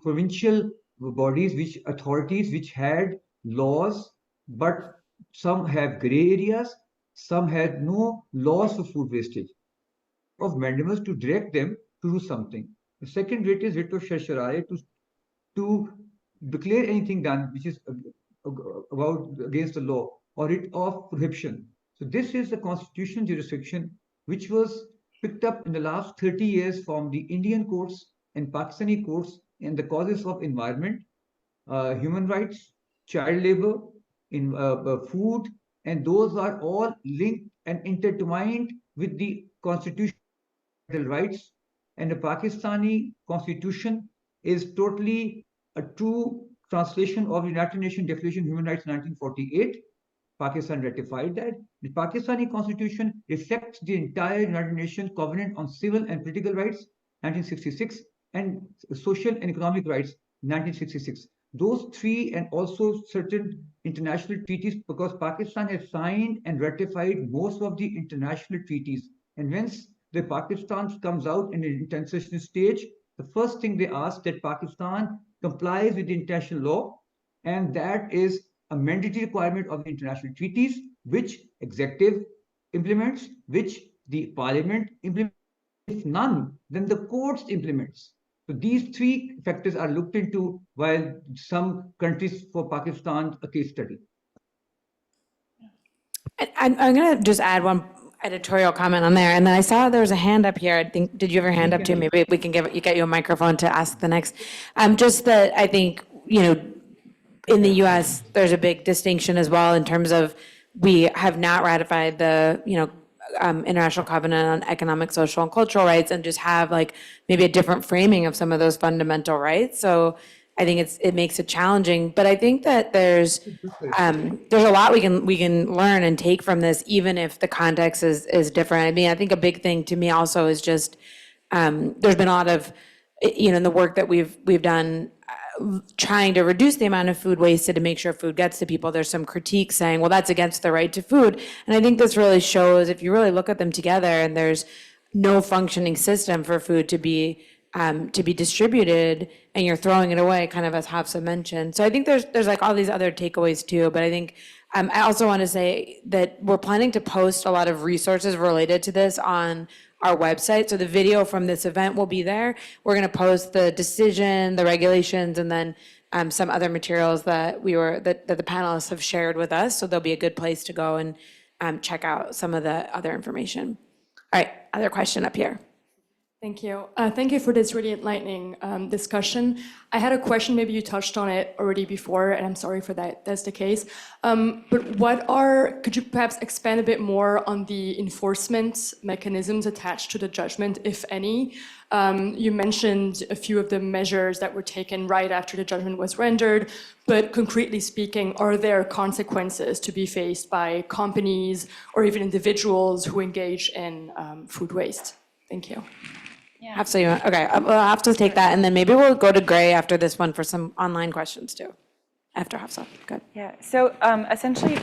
provincial bodies, authorities which had laws, but some have gray areas, some had no laws for food wastage. Of mandamus to direct them to do something. The second writ is writ of certiorari to declare anything done which is against the law, or writ of prohibition. So this is the constitutional jurisdiction which was picked up in the last 30 years from the Indian courts and Pakistani courts in the causes of environment, human rights, child labor, in food, and those are all linked and intertwined with the constitutional rights. And the Pakistani constitution is totally a true translation of the United Nations Declaration of Human Rights 1948. Pakistan ratified that. The Pakistani constitution reflects the entire United Nations Covenant on Civil and Political Rights 1966 and Social and Economic Rights 1966. Those 3 and also certain international treaties, because Pakistan has signed and ratified most of the international treaties. And once the Pakistan comes out in an international stage, the first thing they ask that Pakistan complies with the international law, and that is a mandatory requirement of the international treaties, which executive implements, which the parliament implements. If none, then the courts implements. So these 3 factors are looked into while some countries for Pakistan a case study. I'm going to just add one editorial comment on there. And then I saw there was a hand up here. I think, did you have your hand up too? Maybe we can get you a microphone to ask the next. Just that I think, in the US, there's a big distinction as well in terms of we have not ratified the, International Covenant on Economic, Social, and Cultural Rights, and just have maybe a different framing of some of those fundamental rights. So I think it makes it challenging. But I think that there's a lot we can learn and take from this, even if the context is different. I mean, I think a big thing to me also is just there's been a lot of in the work that we've done trying to reduce the amount of food wasted to make sure food gets to people. There's some critique saying, well, that's against the right to food. And I think this really shows, if you really look at them together, and there's no functioning system for food to be distributed, and you're throwing it away, kind of as Hafsa mentioned. So I think there's all these other takeaways too. But I think I also want to say that we're planning to post a lot of resources related to this on our website. So the video from this event will be there. We're going to post the decision, the regulations, and then some other materials that the panelists have shared with us. So there'll be a good place to go and check out some of the other information. All right, other question up here. Thank you. Thank you for this really enlightening discussion. I had a question, maybe you touched on it already before, and I'm sorry for that, that's the case. But could you perhaps expand a bit more on the enforcement mechanisms attached to the judgment, if any? You mentioned a few of the measures that were taken right after the judgment was rendered, but concretely speaking, are there consequences to be faced by companies or even individuals who engage in food waste? Thank you. Hafsa, okay, we'll have to take that, and then maybe we'll go to Gray after this one for some online questions too. After Hafsa, good. Yeah, so essentially,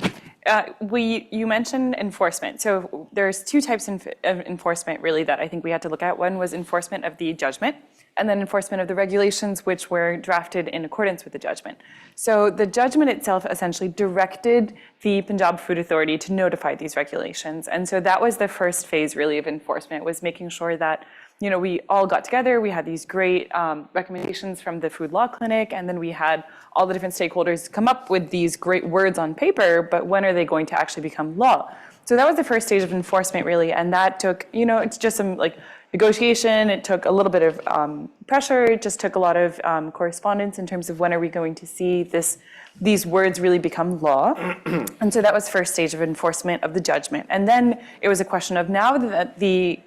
you mentioned enforcement. So there's two types of enforcement really that I think we had to look at. One was enforcement of the judgment, and then enforcement of the regulations which were drafted in accordance with the judgment. So the judgment itself essentially directed the Punjab Food Authority to notify these regulations. And so that was the first phase really of enforcement, was making sure that we all got together, we had these great recommendations from the Food Law Clinic, and then we had all the different stakeholders come up with these great words on paper, but when are they going to actually become law? So that was the first stage of enforcement really, and that took, it's just some negotiation, it took a little bit of pressure, it just took a lot of correspondence in terms of when are we going to see these words really become law. And so that was first stage of enforcement of the judgment. And then it was a question of, now that the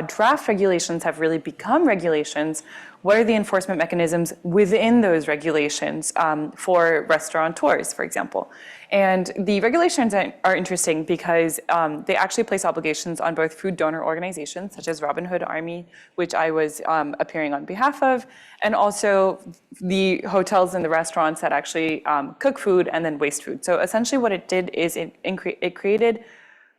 draft regulations have really become regulations, what are the enforcement mechanisms within those regulations for restaurateurs, for example? And the regulations are interesting because they actually place obligations on both food donor organizations, such as Robin Hood Army, which I was appearing on behalf of, and also the hotels and the restaurants that actually cook food and then waste food. So essentially what it did is it created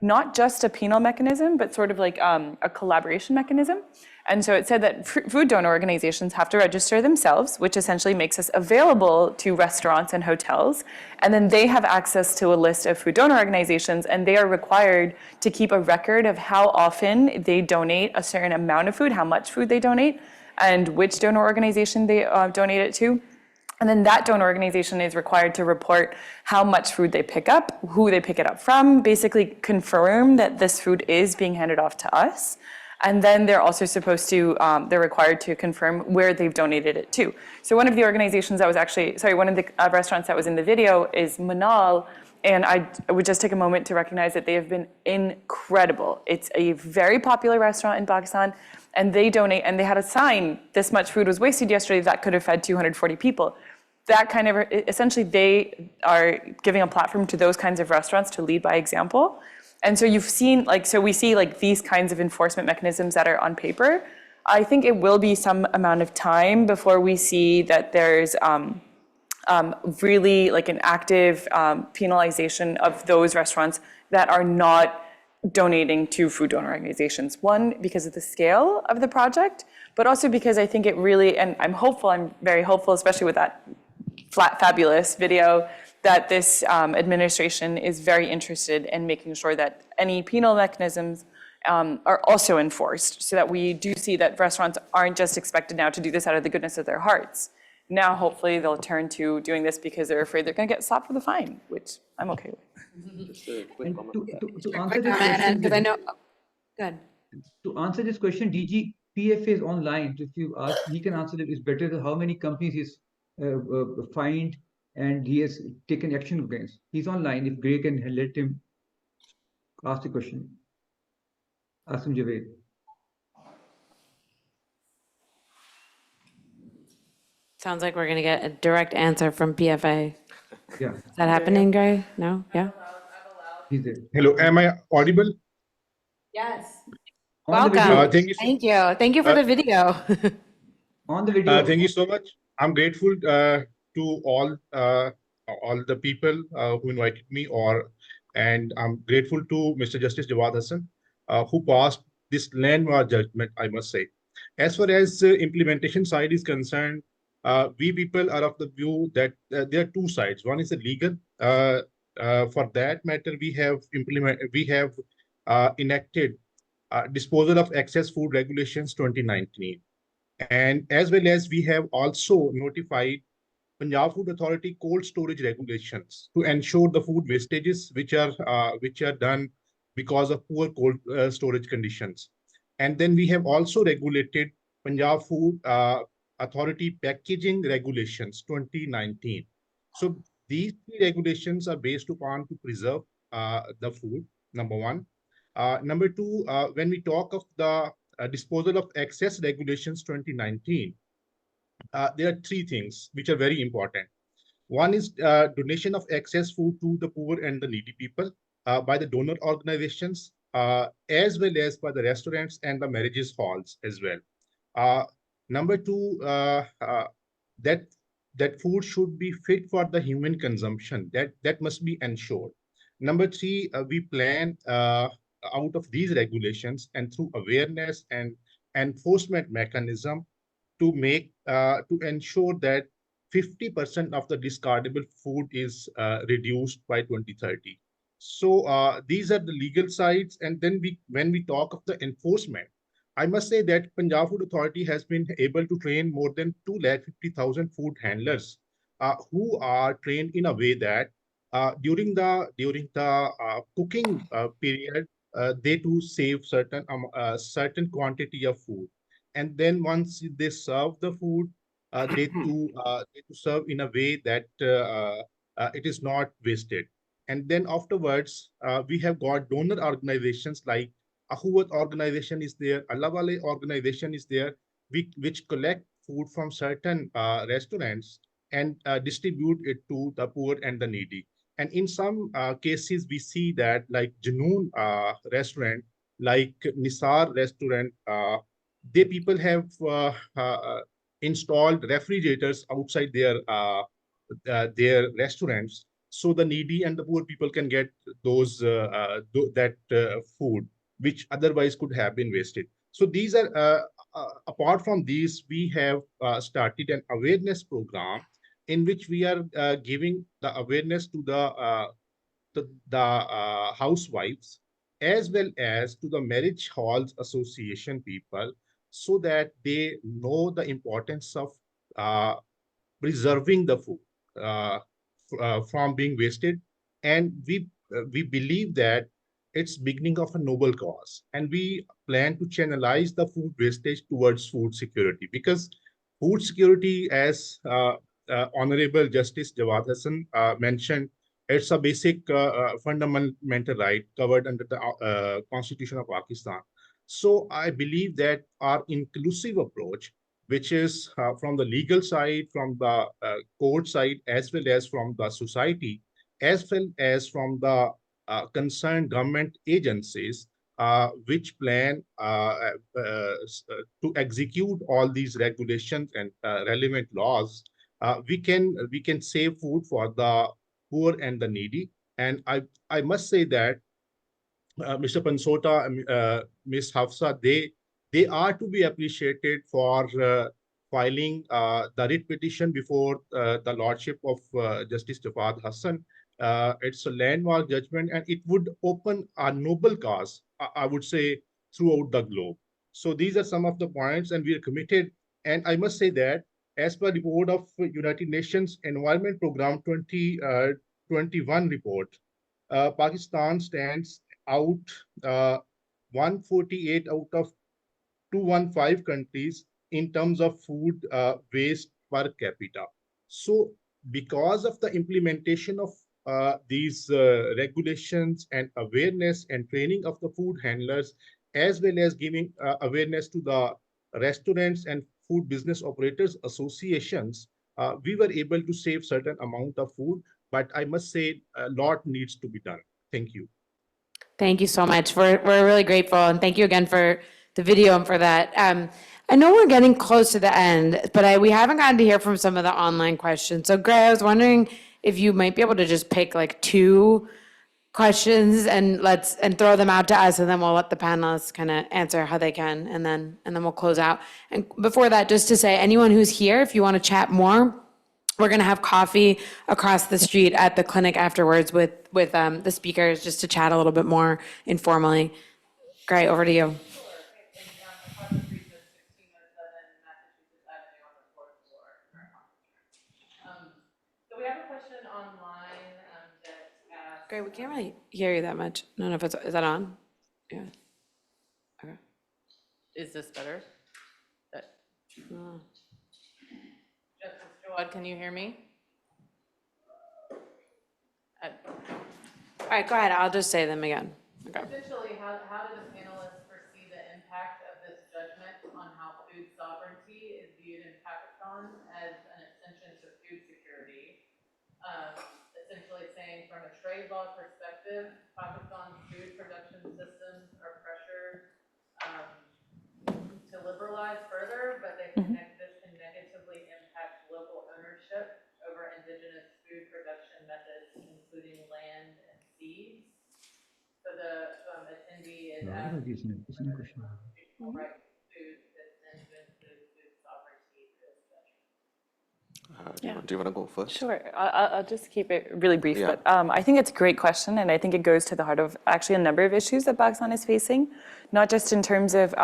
not just a penal mechanism, but sort of like a collaboration mechanism. And so it said that food donor organizations have to register themselves, which essentially makes us available to restaurants and hotels. And then they have access to a list of food donor organizations, and they are required to keep a record of how often they donate a certain amount of food, how much food they donate, and which donor organization they donate it to. And then that donor organization is required to report how much food they pick up, who they pick it up from, basically confirm that this food is being handed off to us. And then they're also supposed to, they're required to confirm where they've donated it to. So one of the organizations that was actually, one of the restaurants that was in the video is Manal. And I would just take a moment to recognize that they have been incredible. It's a very popular restaurant in Pakistan, and they donate, and they had a sign, this much food was wasted yesterday, that could have fed 240 people. That kind of, essentially they are giving a platform to those kinds of restaurants to lead by example. And so you've seen, so we see these kinds of enforcement mechanisms that are on paper. I think it will be some amount of time before we see that there's really an active penalization of those restaurants that are not donating to food donor organizations. One, because of the scale of the project, but also because I think it really, and I'm very hopeful, especially with that fabulous video, that this administration is very interested in making sure that any penal mechanisms are also enforced, so that we do see that restaurants aren't just expected now to do this out of the goodness of their hearts. Now, hopefully, they'll turn to doing this because they're afraid they're going to get slapped with a fine, which I'm okay with. Just a quick comment. To answer this question, Because I know, good. to answer this question, DG PFA is online. If you ask, he can answer it. It's better than how many companies he's fined and he has taken action against. He's online. If Gray can let him ask the question. Ask him, Javed. Sounds like we're going to get a direct answer from PFA. Yeah, Is that happening, Gray? No? Yeah? he's there. Hello, am I audible? Yes. On the Welcome. video. Thank you. Thank you. Thank you for the video. On the video. Thank you so much. I'm grateful to all the people who invited me, and I'm grateful to Mr. Justice Jawad Hassan, who passed this landmark judgment, I must say. As far as implementation side is concerned, we people are of the view that there are two sides. One is the legal. For that matter, we have enacted disposal of excess food regulations 2019, and as well as we have also notified Punjab Food Authority cold storage regulations to ensure the food wastages which are done because of poor cold storage conditions. And then we have also regulated Punjab Food Authority Packaging Regulations 2019. So these three regulations are based upon to preserve the food, number one. Number two, when we talk of the disposal of excess regulations 2019, there are three things which are very important. One is donation of excess food to the poor and the needy people by the donor organizations, as well as by the restaurants and the marriages halls as well. Number two, that that food should be fit for the human consumption. That must be ensured. Number three, we plan out of these regulations and through awareness and enforcement mechanism to make to ensure that 50% of the discardable food is reduced by 2030. So these are the legal sides. And then when we talk of the enforcement, I must say that Punjab Food Authority has been able to train more than 250,000 food handlers who are trained in a way that during the cooking period, they too save certain quantity of food. And then once they serve the food, they to serve in a way that it is not wasted. And then afterwards, we have got donor organizations like Ahuvat organization is there, Allah Wale organization is there, which collect food from certain restaurants and distribute it to the poor and the needy. And in some cases, we see that like Janoon restaurant, like Nisar restaurant, they people have installed refrigerators outside their restaurants, so the needy and the poor people can get that food which otherwise could have been wasted. So these are apart from these, we have started an awareness program in which we are giving the awareness to the housewives as well as to the marriage halls association people, so that they know the importance of uh, preserving the food from being wasted. And we believe that it's beginning of a noble cause, and we plan to channelize the food wastage towards food security, because food security, as Honorable Justice Jawad Hassan mentioned, it's a basic fundamental right covered under the Constitution of Pakistan. So I believe that our inclusive approach, which is from the legal side, from the court side, as well as from the society, as well as from the concerned government agencies, which plan to execute all these regulations and relevant laws, we can save food for the poor and the needy. And I must say that Mr. Pansota, Ms. Hafsa, they are to be appreciated for filing the writ petition before the Lordship of Justice Jawad Hassan. It's a landmark judgment, and it would open a noble cause, I would say, throughout the globe. So these are some of the points, and we are committed. And I must say that as per report of United Nations Environment Program 2021 report, Pakistan stands out 148 out of 215 countries in terms of food waste per capita. So because of the implementation of these regulations and awareness and training of the food handlers, as well as giving awareness to the restaurants and food business operators associations, we were able to save certain amount of food. But I must say a lot needs to be done. Thank you. Thank you so much. We're really grateful, and thank you again for the video and for that. I know we're getting close to the end, but we haven't gotten to hear from some of the online questions. So Gray, I was wondering if you might be able to just pick like 2 questions and throw them out to us, and then we'll let the panelists kind of answer how they can, and then we'll close out. And before that, just to say, anyone who's here, if you want to chat more, we're going to have coffee across the street at the clinic afterwards with the speakers, just to chat a little bit more informally. Great, over to you. So we have a question online that asks. Great, we can't really hear you that much. I don't know if is that on? Yeah. Okay. Is this better? Justice Jawad, can you hear me? All right, go ahead. I'll just say them again. Okay. Essentially, how do the panelists foresee the impact of this judgment on how food sovereignty is viewed in Pakistan as an extension to food security? Essentially saying from a trade law perspective, Pakistan's food production systems are pressured to liberalize further, but this can negatively impact local ownership over indigenous food production methods, including land and seeds. So the attendee is asking for right to food that then includes food sovereignty for this judgment. Do you want to go first? Sure. I'll just keep it really brief, Yeah. but I think it's a great question, and I think it goes to the heart of actually a number of issues that Pakistan is facing, not just in terms of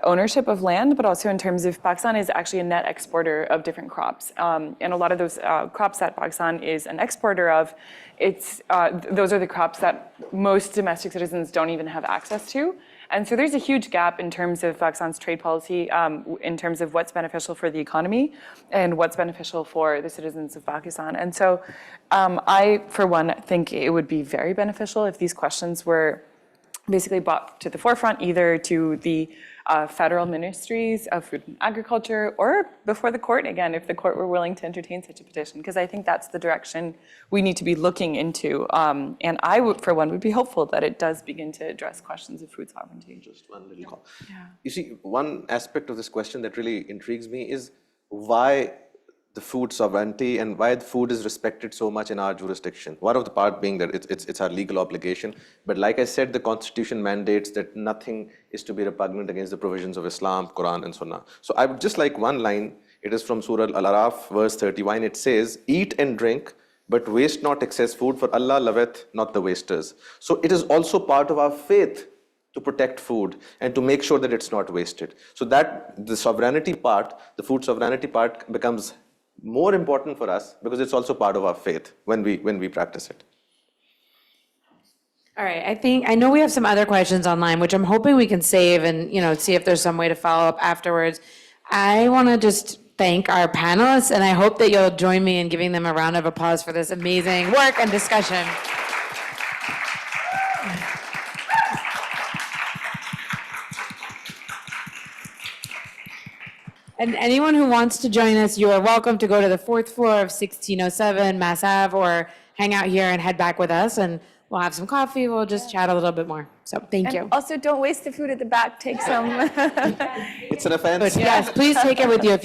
ownership of land, but also in terms of Pakistan is actually a net exporter of different crops, and a lot of those crops that Pakistan is an exporter of, those are the crops that most domestic citizens don't even have access to. And so there's a huge gap in terms of Pakistan's trade policy, in terms of what's beneficial for the economy and what's beneficial for the citizens of Pakistan. And so I, for one, think it would be very beneficial if these questions were basically brought to the forefront, either to the federal ministries of food and agriculture or before the court, again, if the court were willing to entertain such a petition, because I think that's the direction we need to be looking into. And I, for one, would be hopeful that it does begin to address questions of food sovereignty. Just one little call. You see, one aspect of this question that really intrigues me is why the food sovereignty and why the food is respected so much in our jurisdiction. One of the part being that it's our legal obligation. But like I said, the Constitution mandates that nothing is to be repugnant against the provisions of Islam, Quran, and Sunnah. So I would just like one line. It is from Surah Al-Araf, verse 31. It says, "Eat and drink, but waste not excess food, for Allah loveth not the wasters." So it is also part of our faith to protect food and to make sure that it's not wasted. So that the sovereignty part, the food sovereignty part, becomes more important for us because it's also part of our faith when we practice it. All right, I know we have some other questions online, which I'm hoping we can save and, see if there's some way to follow up afterwards. I want to just thank our panelists, and I hope that you'll join me in giving them a round of applause for this amazing work and discussion. And anyone who wants to join us, you are welcome to go to the 4th floor of 1607 Mass Ave or hang out here and head back with us, and we'll have some coffee. We'll just chat a little bit more. So thank you. Also, don't waste the food at the back. Take some. It's an offense. Yes, please take it with you if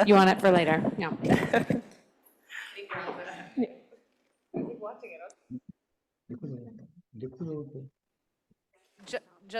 you want it for later. Yeah. Watching it.